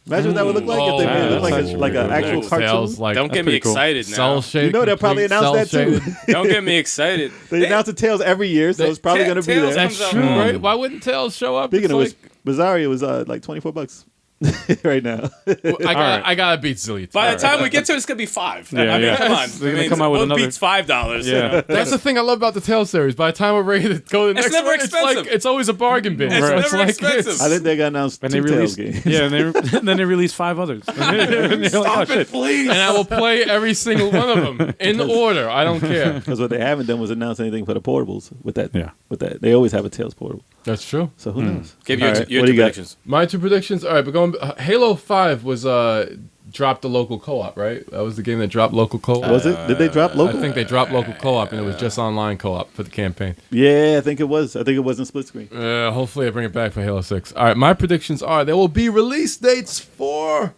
Imagine what that would look like if they made it look like that's like an pretty actual Next cartoon. Tales, like, Don't get me pretty cool. excited now. cell shaded. You know they'll probably complete announce that too. cell-shaded. Don't get me excited. They announce the Tales every year, so it's probably going to be Tales there. comes out- True, right? Why wouldn't Tails show up? Speaking of It's which, Bizarria was like $24 right now. I gotta beat Zilly. By the time we get to it, it's gonna be $5. Yeah, I mean, yeah. come on. They're gonna come out with what another- beats $5. you Yeah. know? That's the thing I love about the Tales series. By the time we're ready to go to the It's next never one, expensive. it's always a bargain bin. It's So never like, expensive. I think they're going to announce And two they Tales released, games. yeah, and then they released 5 others. And you're like, oh, shit. please. and I will play every single one of them in order. I don't care. Because what they haven't done was announce anything for the portables with that. Yeah. With that, they always have a Tales portable. That's true. So who knows? Give All your, right, your what do two you got? predictions. My 2 predictions. All right, but going Halo 5 was dropped the local co-op, right? That was the game that dropped local co-op. Was it? Did they drop local? I think they dropped local co-op, and it was just online co-op for the campaign. Yeah, I think it was. I think it was in split screen. Hopefully, I bring it back for Halo 6. All right, my predictions are there will be release dates for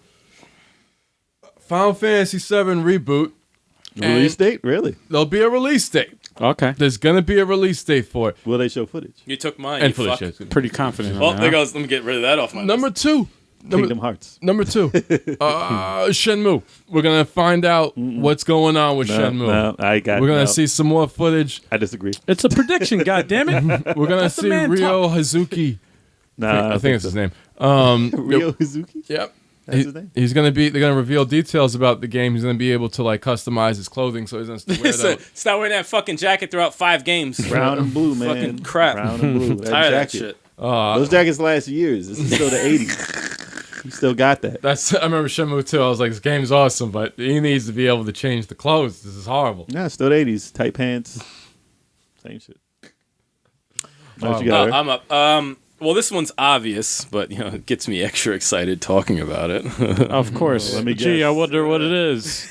Final Fantasy VII Reboot. Release date? Really? There'll be a release date. Okay. There's gonna be a release date for it. Will they show footage? You took mine. And you for the fuck. shit. Pretty confident. on Well, that, there huh? goes. Let me get rid of that off my Number list. 2. Kingdom Hearts. Number 2. Shenmue. We're gonna find out what's going on with Shenmue. No, I got. We're gonna no. see some more footage. I disagree. It's a prediction, goddammit. We're gonna the see man Ryo Hazuki. Nah, I think it's his name. Ryo Hazuki. Yep. That's his name? They're gonna reveal details about the game. He's gonna be able to like customize his clothing, so he's gonna wear So, that. stop wearing that fucking jacket throughout 5 games. Brown and blue, man. Fucking crap. Brown and blue. That Tired of that jacket. shit. Those jackets last years. This is still the 80s. You still got that. That's I remember Shenmue 2. I was like, this game's awesome, but he needs to be able to change the clothes. This is horrible. Yeah, still the 80s. Tight pants. Same shit. What you got, Eric? I'm up. Well, this one's obvious, but it gets me extra excited talking about it. Of course. Let me Gee, guess. I wonder what it is.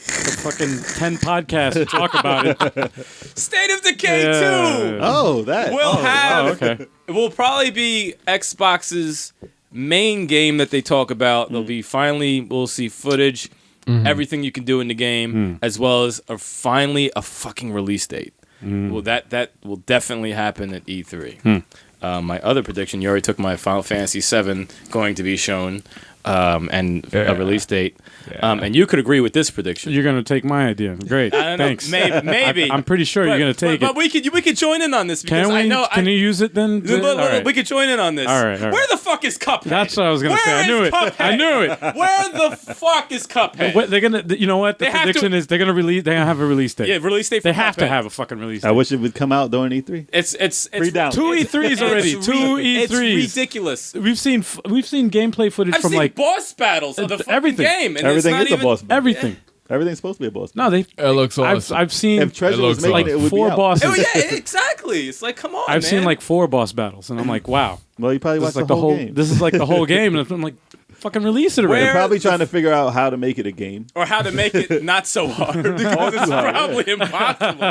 The fucking 10 podcasts to talk about it. State of Decay Yeah. 2 Oh, that. will have. okay. It will probably be Xbox's main game that they talk about. There'll be we'll see footage, everything you can do in the game, as well as finally a fucking release date. Well, that will definitely happen at E3. My other prediction, you already took my Final Fantasy VII going to be shown, and a release date. And you could agree with this prediction. You're going to take my idea. Great. I don't Thanks. know. Maybe. I'm pretty sure you're going to take but it. we could join in on this because Can we? I know. Can you use it then? Look, All right. we could join in on this. All right. Where the fuck is Cuphead? That's what I was going to say. I Where knew is it. Cuphead? I knew it. Where the fuck is Cuphead? What, they're gonna, you know what? The They have prediction to- is they're gonna release. They're gonna have a release date. Yeah, release date. For They have to Cuphead. have a fucking release I date. wish it would come out during E3. It's Free down. 2 E3s already. It's 2 It's E3s. ridiculous. We've seen gameplay footage I've from seen like boss battles of the fucking everything. game, and Everything it's not is a even, boss battle. everything. Everything's supposed to be a boss No, battle. they. It looks awesome. I've seen If Treasure was looks making awesome. it, it would four be out. bosses. Oh yeah, exactly. It's like, come on, I've man. seen like 4 boss battles, and I'm like, wow, Well, you probably this watched is like the whole game. This is like the whole game, and I'm like, fucking release it already. They're Where- probably trying to figure out how to make it a game. or how to make it not so hard because it's probably impossible.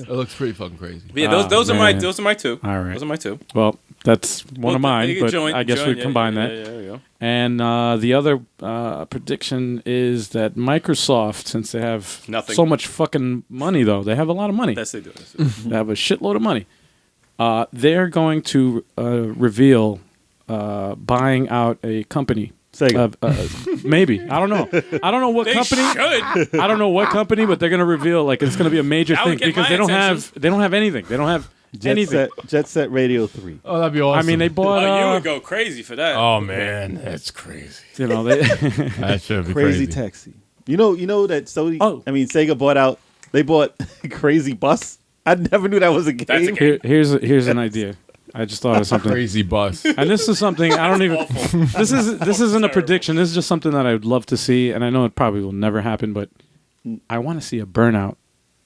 It looks pretty fucking crazy. But yeah, those are my man. 2. All right. Those are my 2. Well, that's one of mine, You can but join- I guess join, we yeah, combine yeah, that. Yeah, there you go. And the other prediction is that Microsoft, since they have Nothing. so much fucking money, though they have a lot of money. Yes, they do. Yes, they do. They have a shitload of money. They're going to reveal buying out a company. Sega. Maybe I don't know. I don't know what They company. should. I don't know what company, but they're going to reveal like it's going to be a major That thing would get because my they don't attention. have anything. They don't have anything. Jet Set Radio 3. Oh, that'd be awesome. I mean, they bought. Oh, you would go crazy for that. Oh man, that's crazy. you know, they. That should be Crazy crazy. Taxi. You know that Sony. Oh. I mean, Sega bought out. They bought Crazy Bus. I never knew that was a game. That's a game. Here's an idea. I just thought of something. Crazy bus. And this is something I don't even. Awful. This isn't a Terrible. prediction. This is just something that I would love to see, and I know it probably will never happen. But I want to see a Burnout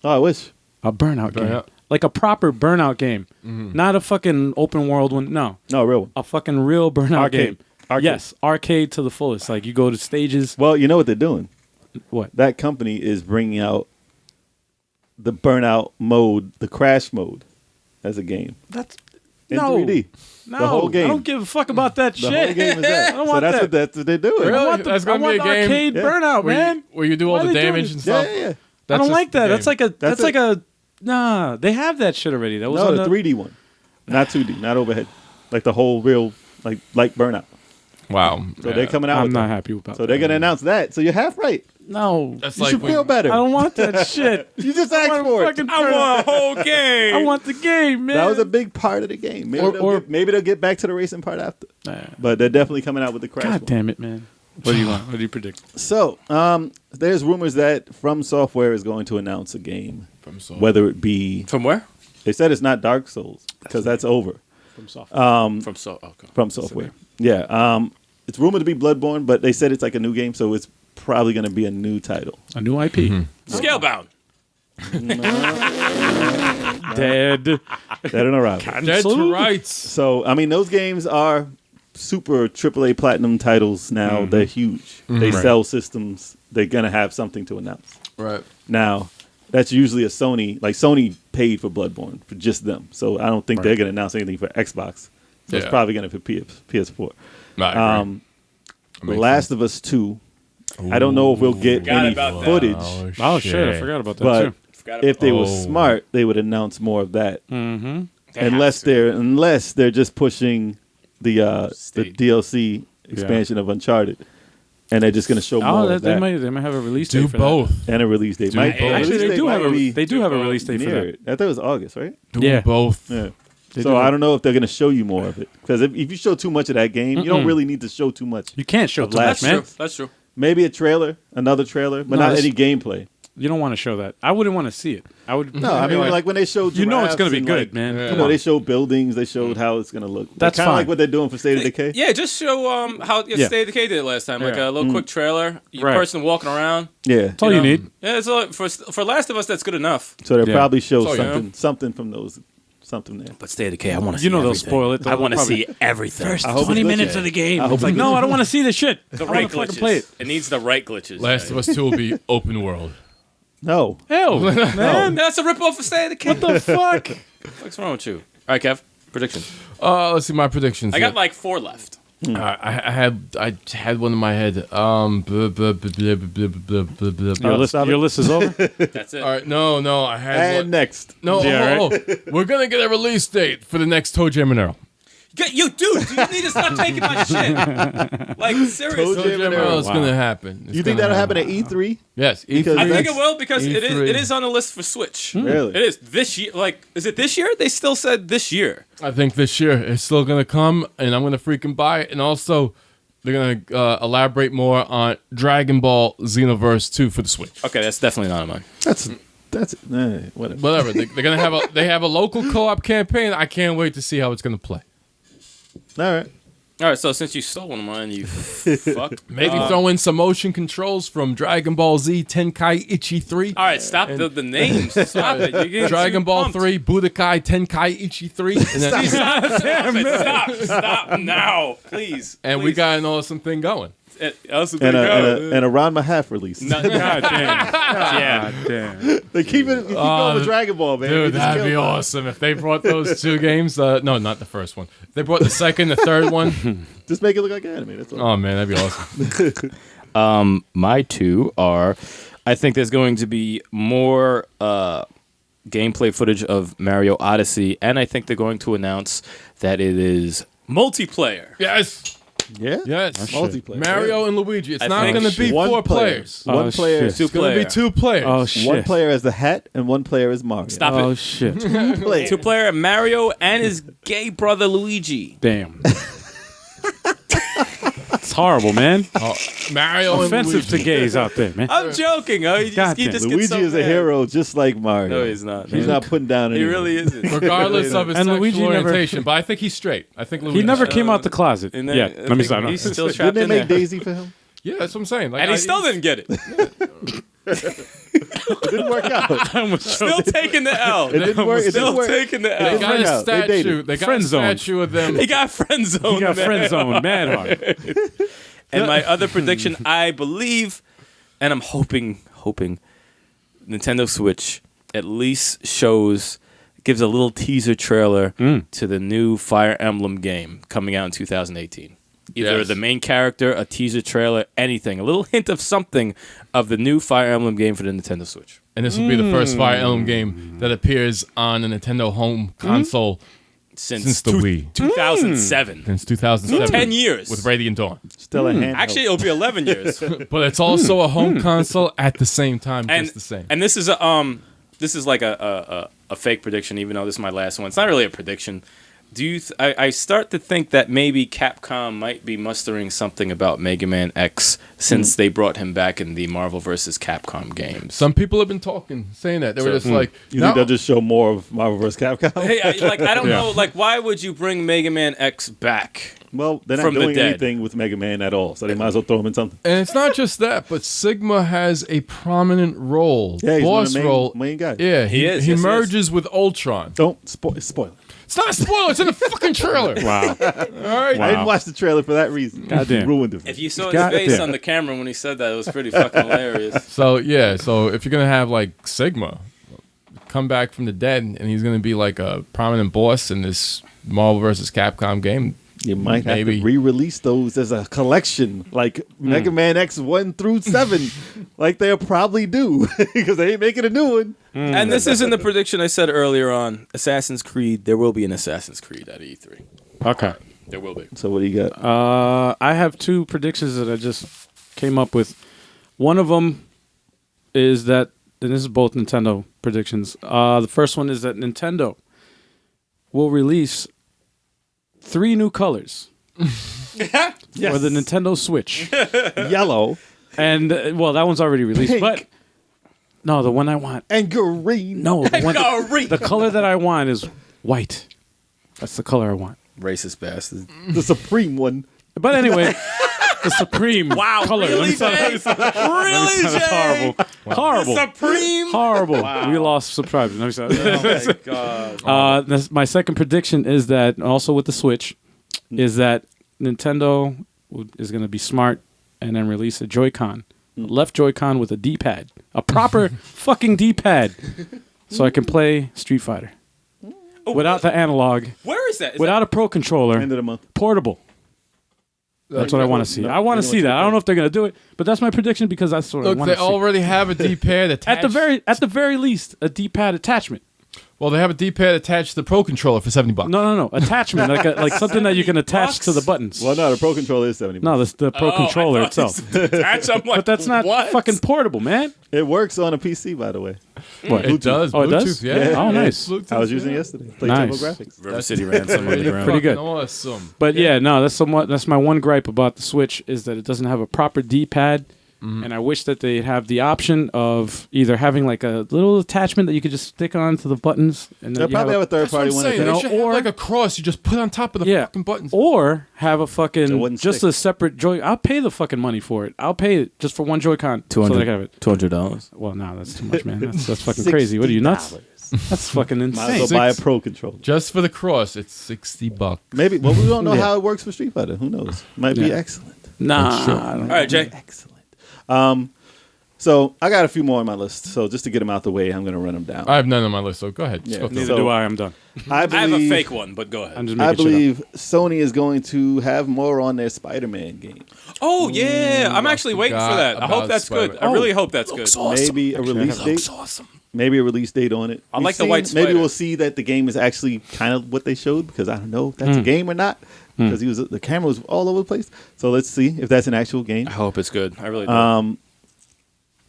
Oh, I wish. game, Burnout. like a proper Burnout game, not a fucking open world one. No, No, real one. a fucking real Burnout Arcade. game. Arcade. Yes, arcade to the fullest. Like you go to stages. Well, you know what they're doing. What? That company is bringing out the Burnout mode, the Crash mode, as a game That's in no 3D. No, The whole game. I don't give a fuck about that The shit. whole game is that. I don't So want that's that. what they're doing. Really? I want the, That's gonna I be want a the game? arcade Yeah. Burnout, man. Where you do all Why the they doing damage it? and Yeah, stuff. yeah, yeah. I That's don't just like that. the That's game. like a. That's it. like a. Nah, they have that shit already. That was No, on the 3D one, not 2D, not overhead, like the whole real, like Burnout. Wow. So they're coming out. I'm with not that. happy about. So they're gonna announce that. So you're half right. No, That's You like should when- feel better. I don't want that shit. You just I asked want for it. fucking I want a whole game. I want the game, man. That was a big part of the game. Maybe, maybe they'll get back to the racing part after. Nah. But they're definitely coming out with the Crash. God one. damn it, man. What do you want? What do you predict? So, there's rumors that From Software is going to announce a game, From Soul. whether it be. From where? They said it's not Dark Souls because that's over. From software. From okay. From Software. Yeah. It's rumored to be Bloodborne, but they said it's like a new game, so it's probably going to be a new title. A new IP. Scalebound. Dead. Dead on Arrival. Dead Cancelled? to rights. So, I mean, those games are super AAA platinum titles now. They're huge. They Right. sell systems. They're going to have something to announce. Right. Now, that's usually a Sony. Like, Sony paid for Bloodborne for just them. So, I don't think they're going to announce anything for Xbox. So, it's Yeah. probably going to be PS4. No, I agree. The Makes Last of Us 2. I don't know if we'll get Forgot any about that. footage. Oh shit! I forgot about that But too. Forgot about if they Oh. were smart, they would announce more of that. Mm-hmm. They unless have to. they're just pushing the State. DLC expansion of Uncharted, and they're just going to show more Oh, of they that might have a release Do date for both. and a release date. Do Might, both. a Actually, release they date do might have a be they do have a both release date for near that. it. I thought it was August, right? Do Yeah. both. Yeah. So I don't know if they're going to show you more of it. Because if you show too much of that game, you don't really need to show too much. You can't show Of too much, last man. year. That's true. Maybe a trailer, another trailer, but No, not this- any gameplay. You don't want to show that. I wouldn't want to see it. I would. No, I mean, like when they showed you know it's going to be good, man. You Come know, on. they showed buildings, they showed how it's going to look. That's kind of fine. like what they're doing for State of Decay. Yeah, just show how Yeah. State of Decay did it last time, like Yeah. a little quick trailer. Your Right. person walking around. Yeah. That's all you know. need. Yeah, it's all, for Last of Us, that's good enough. So they'll Yeah. probably show So, yeah. something from those, something there. But State of Decay, I want to You know they'll spoil it. I want to Probably- see everything. First I hope 20 it's glitchy. minutes of the game. I hope It's like, it's no, glitchy. I don't want to see this shit. the I right wanna fucking glitches. play it. It needs the right glitches. Last of Us 2 will be open world. No. Hell, man. That's a ripoff of State of Decay. What the fuck? What's wrong with you? All right, Kev. Predictions. Let's see my predictions. I got like 4 left. I had one in my head. Your list is over? That's it. All right, no, I had And one. next. No, Yeah, we're gonna get a release date for the next Toe Jam Monero. You, dude, you need to stop taking my shit. Like, seriously. Toe Toe Jam Jam Monero. Monero is Wow. gonna happen. It's You think gonna that'll happen at E3? Yes, Because E3. I think that's- it will because it E3. is on the list for Switch. Really? It is this year. Like, is it this year? They still said this year. I think this year it's still gonna come, and I'm gonna freaking buy it. And also, they're gonna elaborate more on Dragon Ball Xenoverse 2 for the Switch. Okay, that's definitely not on mine. That's whatever. Whatever. They're gonna have a local co-op campaign. I can't wait to see how it's gonna play. All right. All right, so since you stole one of mine, you fuck. Maybe throw in some motion controls from Dragon Ball Z Tenkaichi 3. All right, stop the names. Stop it. You're getting Dragon too Ball pumped. 3, Budokai Tenkaichi 3, and then Stop now, please. and we Please. got an awesome thing going. Also And a Ranma half release. No, God damn. yeah. God damn. They keep going with Dragon Ball, man. They Dude, just that'd killed be it. awesome if they brought those 2 games. No, not the first one. If they brought the second, the third one. Just make it look like anime. That's all. Oh man, that'd be awesome. My 2 are, I think there's going to be more gameplay footage of Mario Odyssey, and I think they're going to announce that it is multiplayer. Yes, Yeah? yes. Multiplayer. Mario and Luigi. It's I not think going to be One 4 player. players. One Oh, player. shit. It's going to be Two-player. 2 players. Oh, shit. One player as the hat and one player as Mario. Stop Oh, it. shit. Player. 2-player Mario and his gay brother Luigi. Damn. It's horrible, man. Mario and Offensive to Luigi. gays out there, man. I'm joking. Oh, you God just damn. get Luigi so is a mad. hero just like Mario. No, he's not. He's not putting down He anyone. really isn't. Regardless of his And sexual Luigi never- orientation, but I think he's straight. I think Luigi. He never came out the closet. And Yeah, then- let me stop. He's still Didn't trapped they in make there. Daisy for him? Yeah, that's what I'm saying. Like, And he still didn't get it. It didn't work out. Still taking the L. It didn't work. It Still didn't work. taking the They L. got work a out. They statue. dated. They got Friend a zoned. statue of them. He got friend zone. He got friend zone, mad hard. And my other prediction, I believe, and I'm hoping Nintendo Switch at least gives a little teaser trailer to the new Fire Emblem game coming out in 2018. Either Yes. the main character, a teaser trailer, anything. A little hint of something of the new Fire Emblem game for the Nintendo Switch. And this will be the first Fire Emblem game that appears on a Nintendo home console since the Wii. 2007. Since 2007. 10 years. With Radiant Dawn. Still a hand. Actually, it'll be 11 years. But it's also a home console at the same time, and just the same. And this is like a fake prediction, even though this is my last one. It's not really a prediction. I start to think that maybe Capcom might be mustering something about Mega Man X since they brought him back in the Marvel vs. Capcom games. Some people have been saying that. They were just like, You no, think they'll just show more of Marvel vs. Capcom? Hey, I don't know. Like, why would you bring Mega Man X back? Well, they're not From the doing dead. anything with Mega Man at all, so they might as well throw him in something. and it's not just that, but Sigma has a prominent role, Yeah, he's one of boss the main, role. main guy. Yeah, He is, He yes, he merges with Ultron. Don't spoil it. It's not a spoiler. It's in the fucking trailer. Wow. All right. I didn't watch the trailer for that reason. Goddamn. You ruined it. If you saw his God face damn. on the camera when he said that, it was pretty fucking hilarious. So yeah, so if you're gonna have like Sigma come back from the dead, and he's gonna be like a prominent boss in this Marvel vs. Capcom game, You might have Maybe. to re-release those as a collection, like Mega Man X 1 through 7, like they'll probably do, because they ain't making a new one. And this isn't the prediction I said earlier on. Assassin's Creed. There will be an Assassin's Creed at E3. Okay. There will be. So what do you got? I have 2 predictions that I just came up with. One of them is that, and this is both Nintendo predictions. The first one is that Nintendo will release 3 new colors for the Nintendo Switch. Yellow And, well, that one's already released. Pink. But, no, the one I want. and green. No, the color that I want is white. That's the color I want. Racist bastard. The supreme one. But anyway, the supreme color. Really, Let me stop. Really, That's Jay? horrible. Supreme. Horrible. We lost subscribers. Let me stop. Oh my god. My second prediction is that, also with the Switch, is that Nintendo is going to be smart and then release a Joy-Con. Left Joy-Con with a D-pad. A proper fucking D-pad. So I can play Street Fighter. Without the analog. Where is that? Is Without a Pro Controller. End of the month. Portable. That's what I want to see. I want to see that. I don't know if they're going to do it, but that's my prediction because that's what I Look, want they to see. already have a D-pad attached. At the very least, a D-pad attachment. Well, they have a D-pad attached to the Pro Controller for $70. No. Attachment, like something that you can attach to the buttons. Well, no, the Pro Controller is 70. No, the Pro Controller itself. That's, I'm like, But that's not what? fucking portable, man. It works on a PC, by the way. What? It does. Oh, it Bluetooth, does? Yeah. Oh, nice. Bluetooth, I was using it yeah. yesterday. Played Nice. TurboGrafx. River City ran somebody around. Pretty good. Awesome. But yeah, no, that's my one gripe about the Switch is that it doesn't have a proper D-pad. And I wish that they have the option of either having like a little attachment that you could just stick onto the buttons, and They'll then probably have a third That's what I'm party one. saying. that They know, should have or- like a cross you just put on top of the Yeah. fucking buttons. or have a It fucking wouldn't just stick. a separate Joy. I'll pay the fucking money for it. I'll pay it just for one Joy-Con. So they can have it. $200. Well, no, that's too much, man. That's fucking crazy. What are you nuts? $60. That's fucking Might as insane. well buy a Pro Controller. Just for the cross, it's $60. Maybe. Well, we don't know Yeah. how it works for Street Fighter. Who knows? Might be Yeah. excellent. Nah. All right, Jay. Excellent. So I got a few more on my list. So just to get them out the way, I'm going to run them down. I have none on my list, so go ahead. Just Yeah. go through Neither So- do I. I'm done. I I have a believe- fake one, but go ahead. I'm just I making shit believe Sony is going to have more on their Spider-Man game. Oh yeah, I'm actually waiting for forgot that. I hope about that's good. Spider-Man. I really hope that's good. Maybe a release date. awesome. Maybe a release date on it. I We've like the seen- white Maybe spider. we'll see that the game is actually kind of what they showed because I don't know if that's a game or not because the camera was all over the place. So let's see if that's an actual game. I hope it's good. I really do.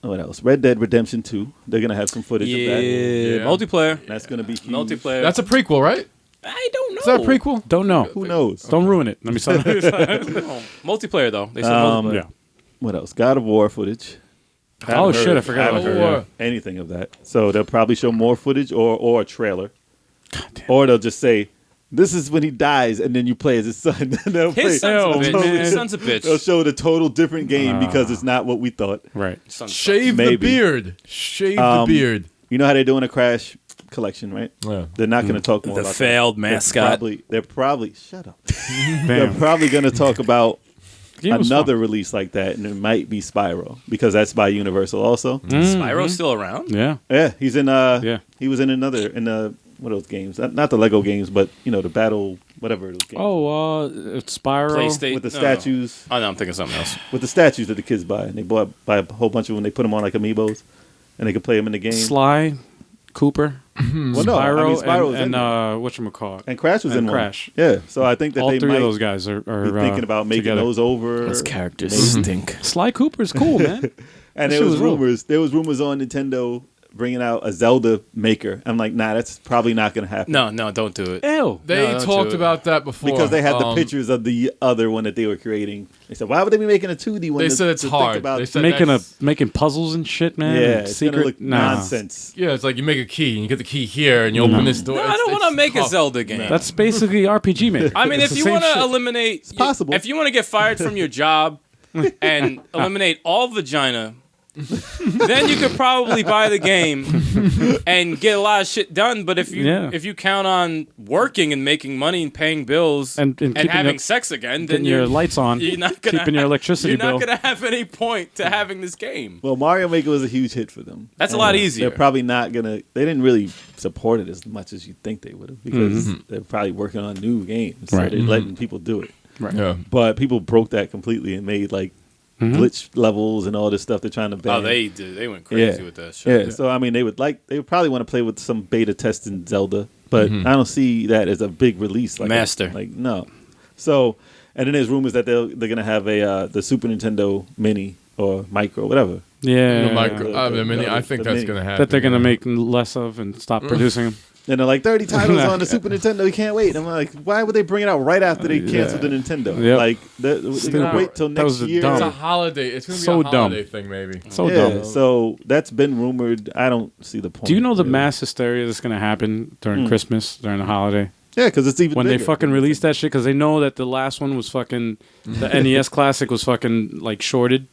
What else? Red Dead Redemption 2. They're gonna have some footage of that. Yeah. Multiplayer. That's gonna be huge. Multiplayer. That's a prequel, right? I don't know. Is that a prequel? Don't know. Who knows? Don't ruin it. Let me stop. Multiplayer though. They said multiplayer. Yeah. What else? God of War footage. Oh, Haven't shit, heard- I forgot haven't about heard that. anything of that. So they'll probably show more footage or a trailer, or they'll just say, "This is when he dies," and then you play as his son. They'll His play- son's a Oh, bitch. man. His son's a They'll bitch. show the total different game because it's not what we thought. Right. Son sucks. Shave Maybe. the beard. Shave the beard. You know how they're doing a Crash collection, right? Yeah. They're not going to talk more The about failed that. mascot. They're probably shut up. They're Bam. probably going to talk about Game was another release like that, and it might be Spyro because that's by Universal also. Spyro's still around? fun. Yeah. Yeah, he's in. Yeah. He was in another what are those games? Not the Lego games, but the battle whatever those games. Oh, it's Spyro. PlayStation. with the no. statues, Oh no, I'm thinking of something else. with the statues that the kids buy, and they buy a whole bunch of them. They put them on like amiibos, and they can play them in the game. Sly, Cooper, Well, no, Spyro, I mean, Spyro's in and there. whatchamacallit. And Crash was and in Crash. one. Yeah, so I think that All they three might of those guys are be thinking about making together. those over. Those characters maybe. stink. Sly Cooper's cool, man. And That there shit was was real. rumors. There was rumors on Nintendo bringing out a Zelda maker. I'm like, nah, that's probably not going to happen. No, don't do it. Ew. They No, don't talked do it. about that before. Because they had the pictures of the other one that they were creating. They said, why would they be making a 2D one? They to- said it's to think hard. about- They said Making puzzles and shit, man. yeah, and it's secret gonna look nah. nonsense. Yeah, it's like you make a key and you get the key here and you open this door. No, I don't want to make a Zelda game. That's basically RPG maker. I mean, It's if the you same want to shit. eliminate, It's possible. If you want to get fired from your job and eliminate all vagina, then you could probably buy the game and get a lot of shit done. But if you count on working and making money and paying bills And keeping having your- sex again, then getting your lights on, you're not gonna keeping your electricity You're bill. not gonna have any point to having this game. Well, Mario Maker was a huge hit for them. That's a lot easier. They're probably not going to... They didn't really support it as much as you think they would have because they're probably working on new games. So Right. they're letting people do it. Yeah. But people broke that completely and made like glitch levels and all this stuff they're trying to ban. Oh, they did. They went crazy with that Yeah, shit. so I mean, they would probably want to play with some beta testing Zelda, but I don't see that as a big release. Like Master. No. So, and then there's rumors that they're gonna have the Super Nintendo Mini or Micro, whatever. Yeah. The micro, The the mini. I think the that's mini. going to happen. that they're going to make less of and stop producing them. And they're like 30 titles on the Super Nintendo. You can't wait. I'm like, why would they bring it out right after they canceled the Nintendo? Yep. Like they're gonna wait till That was next a year. dumb- It's a holiday. It's gonna be So a holiday dumb. thing, maybe. So yeah, dumb. so that's been rumored. I don't see the point. Do you know the really. mass hysteria that's going to happen during Christmas, during the holiday? Yeah, because it's even When they bigger. fucking release that shit, because they know that the last one was fucking, the NES Classic was fucking like shorted.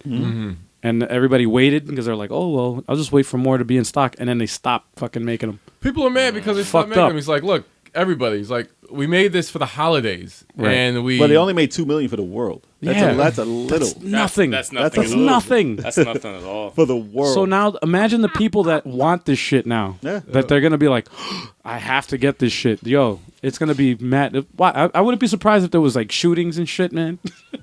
And everybody waited because they're like, oh, well, I'll just wait for more to be in stock. And then they stop fucking making them. People are mad because they stopped Fucked making up. them. He's like, look, everybody's like, we made this for the holidays, Right. and we. But they only made $2 million for the world. Yeah. That's a little Nothing. That's That's nothing. a That's at all. nothing. That's nothing at all. for the world. So now imagine the people that want this shit now. Yeah. That they're going to be like, I have to get this shit. Yo, it's going to be mad. Why? I wouldn't be surprised if there was like shootings and shit, man.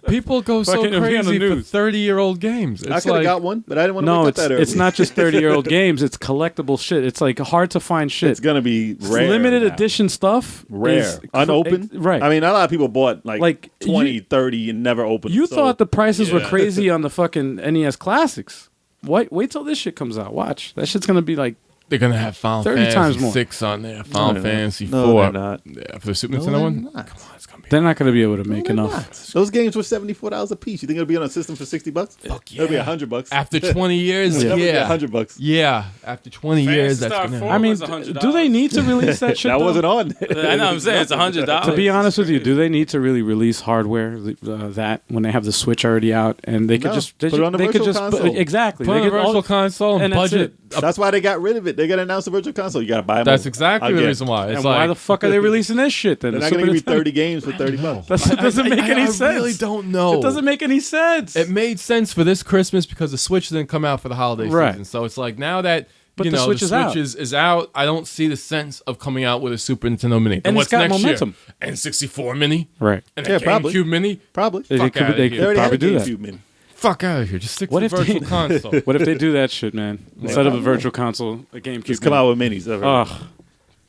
people go so Fucking be on the crazy for news. 30-year-old games. It's I could have like, got one, but I didn't want to No, wake up that early. it's not just 30-year-old games. It's collectible shit. It's like hard to find shit. It's gonna be rare. Limited now. edition stuff. Rare. is Unopened. right. I mean, a lot of people bought like 20, you- 30 and never opened You it, so- thought the prices were Yeah. crazy on the fucking NES Classics. Wait till this shit comes out. Watch. That shit's going to be like, they're gonna have Final 30 Fantasy times more. 6 on there. Final they're not. Fantasy No, 4. they're not. Yeah, for the Super No, Nintendo they're one. not. Come on, it's gonna be. they're not going to be able to make They're enough. not. Those games were $74 a piece. You think it'll be on a system for $60? Fuck It'll be yeah. $100. After 20 years, It'll be yeah. $100. Yeah, after 20 years, that's Star gonna 4 happen. I mean, was $100. do they need to release that shit? That though? wasn't on. I know. I'm saying it's $100. To be honest with you, do they need to really release hardware that when they have the Switch already out and they could No. just Put it on the they could virtual just console. exactly Put they on a could all- virtual console and and that's budget. That's why they got rid of it. They're gonna announce the virtual console. You gotta buy them. That's exactly the Again. reason why. It's and like, why the fuck are they releasing this shit then? They're The not gonna Super give you Nintendo- 30 games for $30. That doesn't make any sense. I really don't know. It doesn't make any sense. It made sense for this Christmas because the Switch didn't come out for the holiday Right. season. So it's like now that But you the know Switch is out. is out, I don't see the sense of coming out with a Super Nintendo Mini. Then And it's what's got next momentum. year? N64 Mini Right. and Yeah, a probably. GameCube Mini. Probably. They Fuck could, outta they here. They could already probably had a do that. GameCube Mini. Fuck out of here. Just stick What to if the virtual they- console. What if they do that shit, man? Instead of a virtual console, a GameCube. Just come out with minis. Ugh,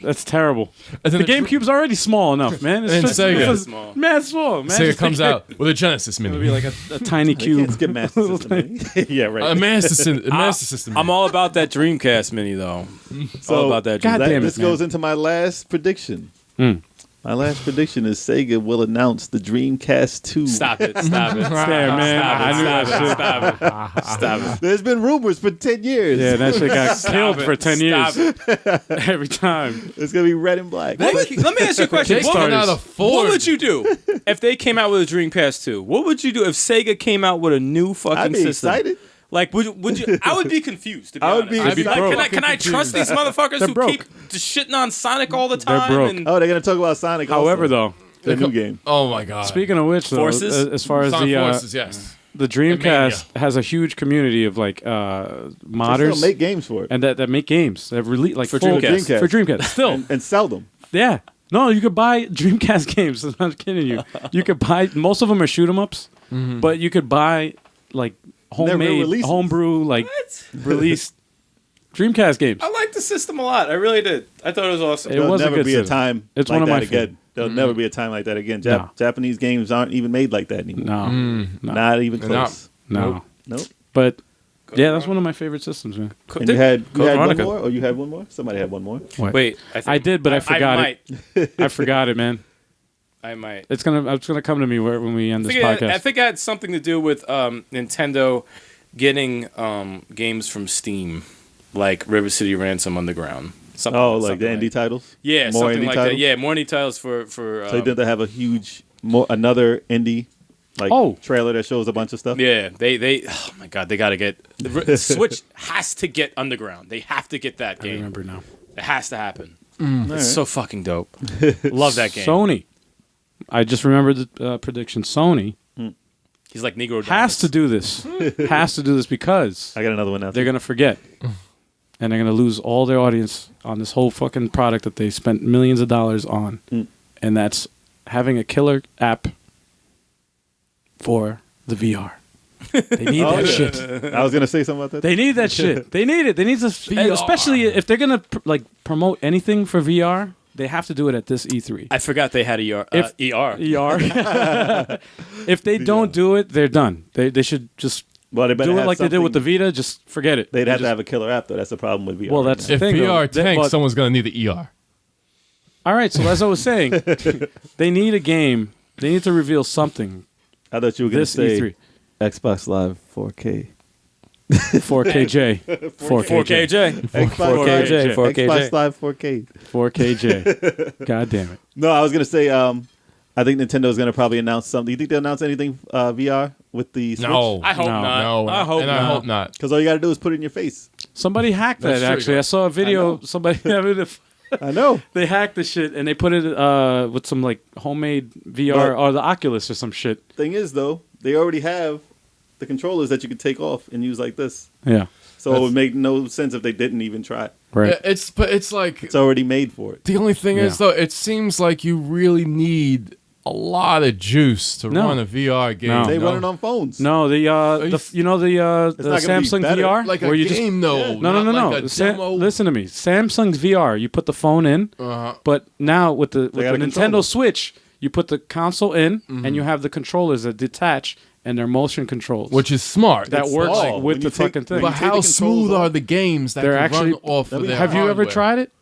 that's terrible. And The then GameCube's already small enough, man. It's And just Sega. it's Small. mad small. Man, Sega comes out with a Genesis Mini. It'll be like a tiny They cube. can't skip Master System. Mini. Yeah, right. a Master System. I'm all about that Dreamcast Mini though. So, all about that. God Dreamcast. damn it, this man. goes into my last prediction. Mm. My last prediction is Sega will announce the Dreamcast 2. Stop it! Stop it! There, man. Stop it! I knew that Stop shit. it! Stop it! Stop it! There's been rumors for 10 years. Yeah, that shit got killed it. for 10 Stop years. Every time. It's going to be red and black. Let me ask you a question. They cannot afford. What would you do if they came out with a Dreamcast 2? What would you do if Sega came out with a new fucking I'd be system? excited. Like, would you? I would be confused. To be I would honest. be I'd be like, excited. can I trust these motherfuckers They're who broke. keep just shitting on Sonic all the time? broke. And Oh, they're going to talk about Sonic However, also. though, The new game. Oh my god. speaking of which, though, Forces? as far as Sonic the Forces, yes. the Dreamcast has a huge community of like They modders still make games for it. and that make games that release like For full Dreamcast. for Dreamcast. Still, and sell them. yeah. No, you could buy Dreamcast games. I'm not kidding you. You could buy most of them are shoot 'em ups, but you could buy like They're real homemade, releases. homebrew, like released Dreamcast games. I like the system a lot. I really did. I thought it was awesome. It There'll was a never good be a system. time It's like one of that my again. favorite. There'll never be a time like that again. No. Japanese games aren't even made like that anymore. No, no, Not even They're not. close. no. Nope. But yeah, that's one of my favorite systems, man. And you had Code one Veronica. more? Or you had one more? Somebody had one more. Wait, I did, but I forgot might. it. I forgot it, man. I might. It's gonna come to me when we end this I podcast. think it had something to do with Nintendo getting games from Steam, like River City Ransom Underground. Something, Oh, like something the indie titles? Yeah, More something indie like titles? that. Yeah, more indie titles for. So did they have a huge, another indie trailer that shows a bunch of stuff? Yeah, they. Oh my God, they got to get Switch has to get Underground. They have to get that I game. remember now. It has to happen. All It's so fucking dope. Love that game. Sony. I just remembered the prediction. Sony He's like Negro. has to do this. Has to do this because I got another one now. they're gonna forget, and they're gonna lose all their audience on this whole fucking product that they spent millions of dollars on, and that's having a killer app for the VR. They need Oh, that yeah. shit. I was going to say something about that. They need that shit. They need it. They need to, VR. especially if they're gonna promote anything for VR. They have to do it at this E3. I forgot they had ER. If- ER. ER. If they don't do it, they're done. They should just Well, they better do it have like they did with the something- Vita. Just forget it. They'd They have just- to have a killer app, though. That's the problem with VR. Well, right that's now. If thing, though. VR They- tanks, but- someone's gonna need the ER. All right, so as I was saying, they need a game. They need to reveal something. I thought you were going to This say E3. Xbox Live 4K. 4KJ. 4KJ. Xbox 4KJ. 4KJ. Xbox Live 4K. 4KJ. God damn it. No, I was going to say, I think Nintendo's going to probably announce something. Do you think they'll announce anything VR with the Switch? No, I hope No. not. no, I hope and not. I hope not. Because all you got to do is put it in your face. Somebody hacked That's that, true, actually. yeah. I saw a video. Somebody I know. they hacked the shit and they put it with some like homemade VR But- or the Oculus or some shit. Thing is, though, they already have the controllers that you could take off and use like this. Yeah. So it would make no sense if they didn't even try it. Right. It's like It's already made for it. the only thing is Yeah. though, it seems like you really need a lot of juice to No. run a VR game. No. They no? run it on phones. No, the you know the not gonna be Samsung better. VR like where a you game though. no no no not no. Like a Sa- demo. listen to me. Samsung's VR, you put the phone in, but now with the got a Nintendo controller. Switch, you put the console in and you have the controllers that detach and they're motion controls. which is smart. that It's works smart. small. with When the you take- fucking thing. when But you take how the smooth controls are off- the games that They're can actually- run off of their Have you ever hardware? tried it?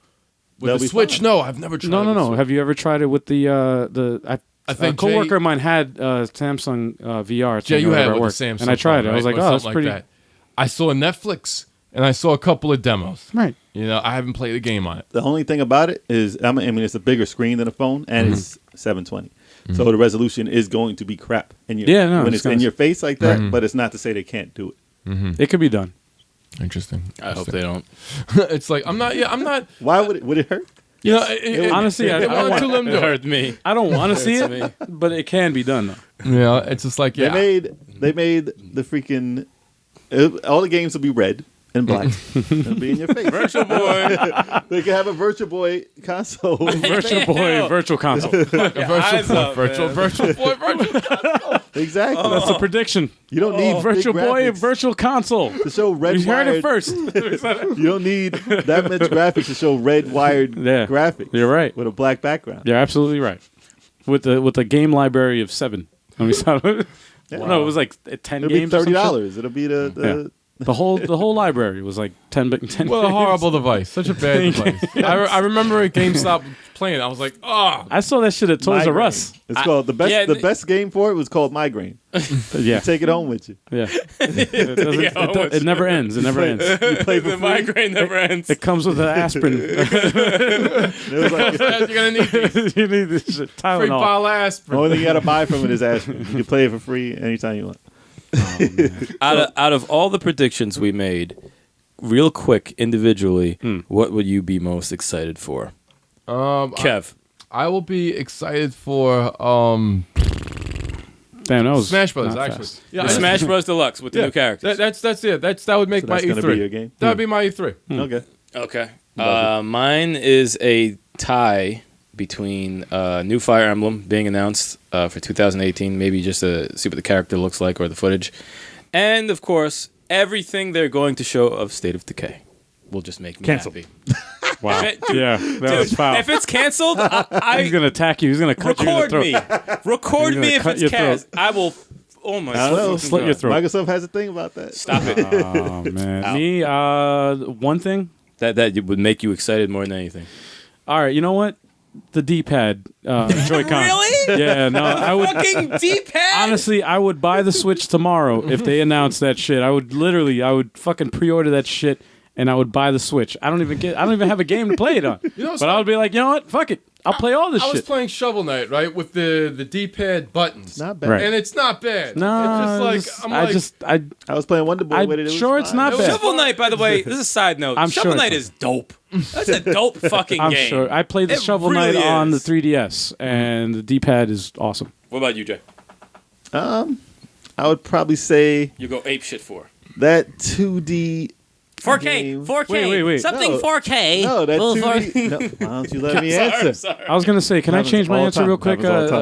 with They'll the be Switch? fine. No, I've never tried. No, no, with no. Switch. Have you ever tried it with the I a think coworker of mine had Samsung VR. Jay, thing you or had whatever it at with work, the Samsung, and I tried it. phone, I was right? like, Or oh, that's something pretty like that. I saw Netflix and I saw a couple of demos. right. You know, I haven't played the game on it. The only thing about it is, I mean, it's a bigger screen than a phone, and it's 720. So the resolution is going to be crap. And Yeah, no, when it's it's in gonna- your face like that, but it's not to say they can't do it. It could be done. Interesting. I hope they don't. It's like I'm not. Yeah, I'm not. Why would it hurt? You know, Honestly, I it don't went want- to them It to it. hurt me. I don't want to see Hurts it, but it can be done though. You know, it's just like yeah. They made the freaking all the games will be red and black. It'll be in your face. Virtual Boy. They can have a Virtual Boy console. Virtual Boy, virtual console. A virtual eyes boy, up, virtual, man. virtual boy, virtual. Exactly. That's a prediction. You don't need Virtual big Boy, graphics virtual console. to show red You heard wired. it first. You don't need that much graphics to show red wired Yeah. graphics. You're right. With a black background. You're absolutely right. With the game library of 7. I mean, no, it was like 10 It'll be games. or some shit. $30. It'll be the The whole library was like 10. What a games. horrible device. Such a bad device. I remember at GameStop playing. I was like, oh. I saw that shit at Toys R Migraine. Us. It's called the best. yeah, the th- best game for it was called Migraine. Yeah, Take it home with you. yeah. It never ends. It never ends. You play for The free. migraine never ends. It comes with an aspirin. It was like, You're gonna need these You need this shit. free Tylenol. bottle the aspirin. only thing you got to buy from it is aspirin. You can play it for free anytime you want. Out of all the predictions we made, real quick, individually, what would you be most excited for? Kev. I will be excited for Damn, that was Smash Brothers. not Actually, fast. yeah, The I- Smash Bros. Deluxe with the new characters. That's it. That would make So my that's gonna E3. be your game? That would be my E3. Okay. Okay. Mine is a tie between new Fire Emblem being announced for 2018, maybe just to see what the character looks like or the footage, and of course everything they're going to show of State of Decay will just make me Cancel. happy. Wow. Dude, Yeah, that was foul. If it's canceled, He's I gonna attack you. He's gonna cut you in the record throat. me. Record He's me gonna if cut it's your cast. I will. Oh my! I don't know. fucking Slit your God. throat. Microsoft has a thing about that. Stop it. Oh man, me. One thing. That would make you excited more than anything. All right, you know what? The D-pad, Joy-Con. Really? Yeah, no, I would. Fucking D-pad. Honestly, I would buy the Switch tomorrow if they announced that shit. I would fucking pre-order that shit, and I would buy the Switch. I don't even have a game to play it on. know, But I would be like, you know what? Fuck it. I'll play all this I was shit. playing Shovel Knight, right, with the D-pad buttons. Not bad. Right. And it's not bad. No, it's just like I was playing Wonder Boy I'm with it. It was sure it's fine. not It was bad. Shovel Knight, by the way, this is a side note. I'm Shovel sure Knight it's is dope. That's a dope fucking I'm game. sure. I played the It Shovel really Knight on the is. 3DS, and the D-pad is awesome. What about you, Jay? I would probably say You go ape shit for. that 2D. 4K, Game. 4K, Wait. something No. 4K. No, that Well, 2D. No, why don't you let me answer? Sorry. I was gonna say, can I Happens change my all answer time. real quick? Happens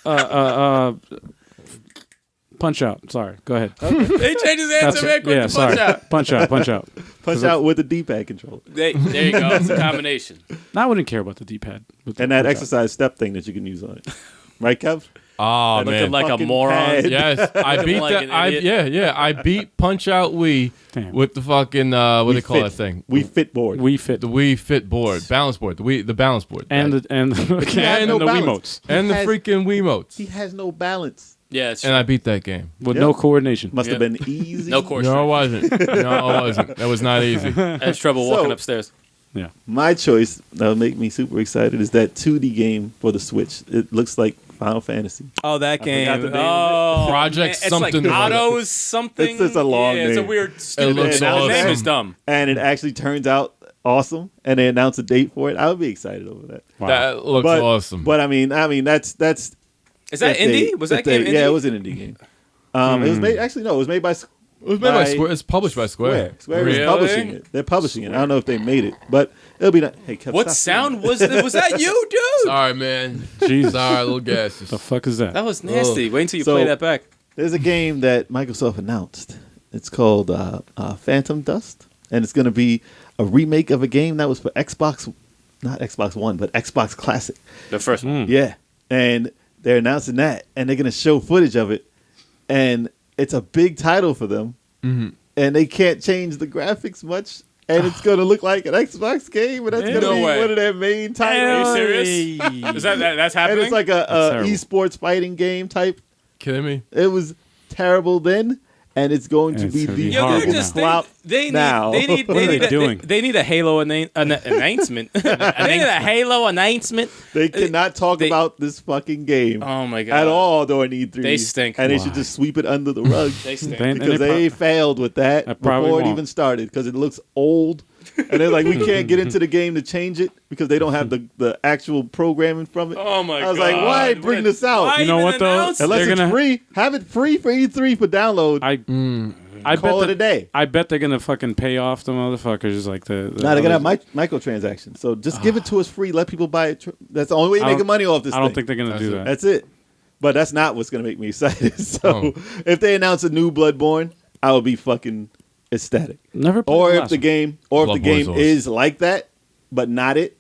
all time. Punch out. Sorry. Go ahead. They changed his That's answer, man. Quick yeah. to Sorry. punch out. Punch out. Punch out. Punch out with the D-pad controller. There you go. It's a combination. No, I wouldn't care about the D-pad. with the And that punch out. exercise step thing that you can use on it. Right, Kev? Oh looking man, like a Fucking moron. pad. yes, I Looking beat like that. an idiot. I beat Punch Out Wii Damn. with the fucking what do they call Fit. that thing? We Fit board. We Fit The Wii Fit board, balance board, the balance board, and right? the and had no the balance. Wiimotes and the has- freaking Wiimotes. He has no balance. Yeah, it's And I beat that game. with Yep. no coordination. Must have Yeah. been easy. no course. No, it wasn't. No, it wasn't. That was not easy. I had trouble walking So- upstairs. My choice that would make me super excited is that 2D game for the Switch. It looks like Final Fantasy. Oh, that forgot game. the name of it. Oh, Project man, it's something. like Autos something. It's a long yeah, It's a name. weird. Stupid looks name. The name awesome. is dumb. And it actually turns out awesome. And they announced a date for it. I would be excited over that. Wow. That looks But, awesome. But I mean, that's. Is that if they- indie? Was that if they- game indie? Yeah, it was an indie game. It was made. Actually, no, it was made by it was made by by Square. It's published by Square. Square Really? is publishing it. They're publishing it. I don't know if they made it, but it'll be. Hey, Kev, What stop sound doing was that? Was that you, dude? Sorry, man. Jesus, Sorry, little gases. the fuck is that? That was nasty. Wait until you So- play that back. There's a game that Microsoft announced. It's called Phantom Dust, and it's going to be a remake of a game that was for Xbox, not Xbox One, but Xbox Classic. The first one. Yeah, and they're announcing that, and they're going to show footage of it, and it's a big title for them, and they can't change the graphics much, and it's going to look like an Xbox game, and that's going to No be way. one of their main Are titles. you serious? Is that's And happening? it's like a terrible. esports fighting game type. Kidding me? It was terrible then, and it's going to And be it's gonna the be Yo, horrible they're biggest now. flop they need, now. They need, What are they doing? They need a Halo announcement. They need a Halo announcement. They cannot talk they- about this fucking game Oh my god. at all during E3. They stink. and they Why? should just sweep it under the rug They stink. They- because they failed with that I probably before it won't. even started because it looks old. And they're like, we can't get into the game to change it because they don't have the actual programming from it. Oh my god. I was like, why bring this out? Why You know even what, though? announce Unless They're it's gonna- free, have it free for E3 for download. I Call bet it a day. I bet they're gonna fucking pay off the motherfuckers like the. Now they're gonna have microtransactions. So just give it to us free. Let people buy it. That's the only way you're I don't- making money off this I don't thing. think they're gonna That's do it. that. That's it. But that's not what's gonna make me excited. So Oh. if they announce a new Bloodborne, I will be fucking ecstatic. Never. Played Or the if last the one. game, or if the Bloodborne's game awesome. is like that, but not it,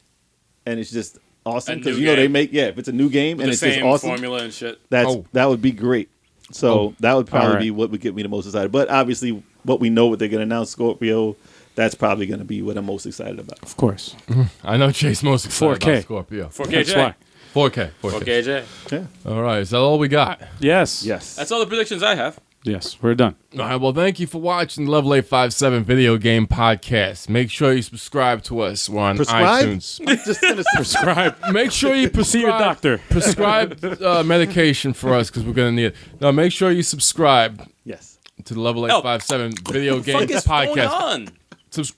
and it's just awesome A because new you know they game. make if it's a new game and the it's just same awesome. formula and shit? That would be great. So Oh. that would probably Alright. be what would get me the most excited. But obviously, what we know what they're gonna announce, Scorpio, that's probably gonna be what I'm most excited about. Of course. I know Chase most excited 4K. about Scorpio. For That's KJ. why. 4K. 4K. For KJ. Yeah. All right. Is that all we got? Yes. Yes. That's all the predictions I have. Yes. We're done. All right. Well, thank you for watching the Level 857 Video Game Podcast. Make sure you subscribe to us. We're on Prescribe? iTunes. I'm just gonna Prescribe. Make sure you prescribe, See your doctor. prescribe medication for us because we're going to need it. Now, make sure you subscribe yes. to the Level 857 Video What the Game fuck is going Podcast. on? Subs-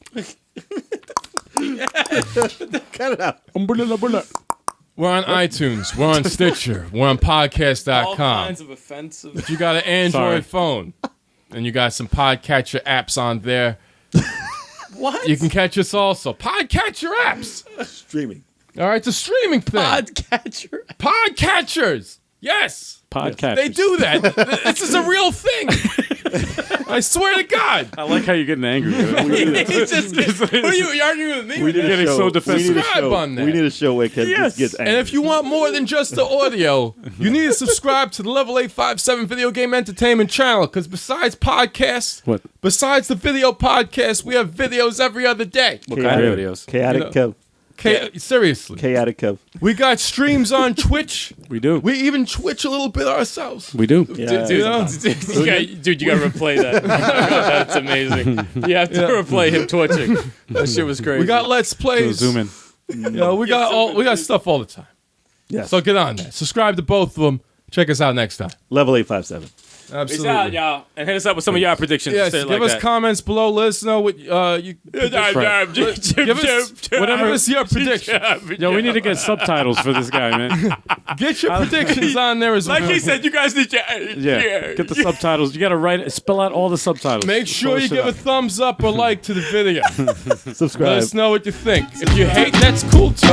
Cut it out. we're on iTunes. We're on Stitcher. We're on All podcast.com. kinds of offensive. If you got an Android Sorry. phone and you got some podcatcher apps on there, What? you can catch us also. Podcatcher apps. Streaming. All right, it's a streaming thing. Podcatcher. Podcatchers. Yes. Podcast. They do that. This is a real thing. I swear to God. I like how you're getting angry. He's just. Who are you arguing with me? We need a getting show. so defensive. We need a Subscribe show. on that. We need a show where Kev Yes. gets angry. And if you want more than just the audio, you need to subscribe to the Level 857 Video Game Entertainment channel because besides podcasts, What? besides the video podcast, we have videos every other day. What kind of videos? Chaotic You know- Kev. Seriously. Chaotic Kev. We got streams on Twitch. We do. We even Twitch a little bit ourselves. We do. Yeah. You know? Dude, you gotta replay that. That's amazing. You have to replay him twitching. That shit was crazy. We got Let's So Plays. zoom in. You know, we got stuff all the time. Yes. So get on that. Subscribe to both of them. Check us out next time. Level 857. Peace Absolutely. out, y'all. And hit us up with some of y'all predictions. Yes, Say it give like us that. comments below. Let us know what you Give whatever is your prediction. Yo, we need to get subtitles for this guy, man. Get your predictions on there as well. Like he said, you guys need to. Yeah. Get the subtitles. You got to write it. Spell out all the subtitles. Make sure you Post it give a up. thumbs up or like to the video. Let Subscribe. us know what you think. If you hate, that's cool too.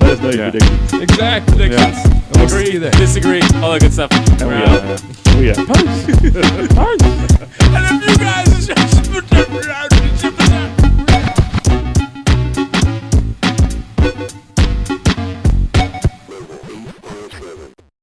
Let us know your Yeah. predictions. Exactly. Yeah. And we'll see you there. Disagree, all that good stuff. And we out. We out. And if you guys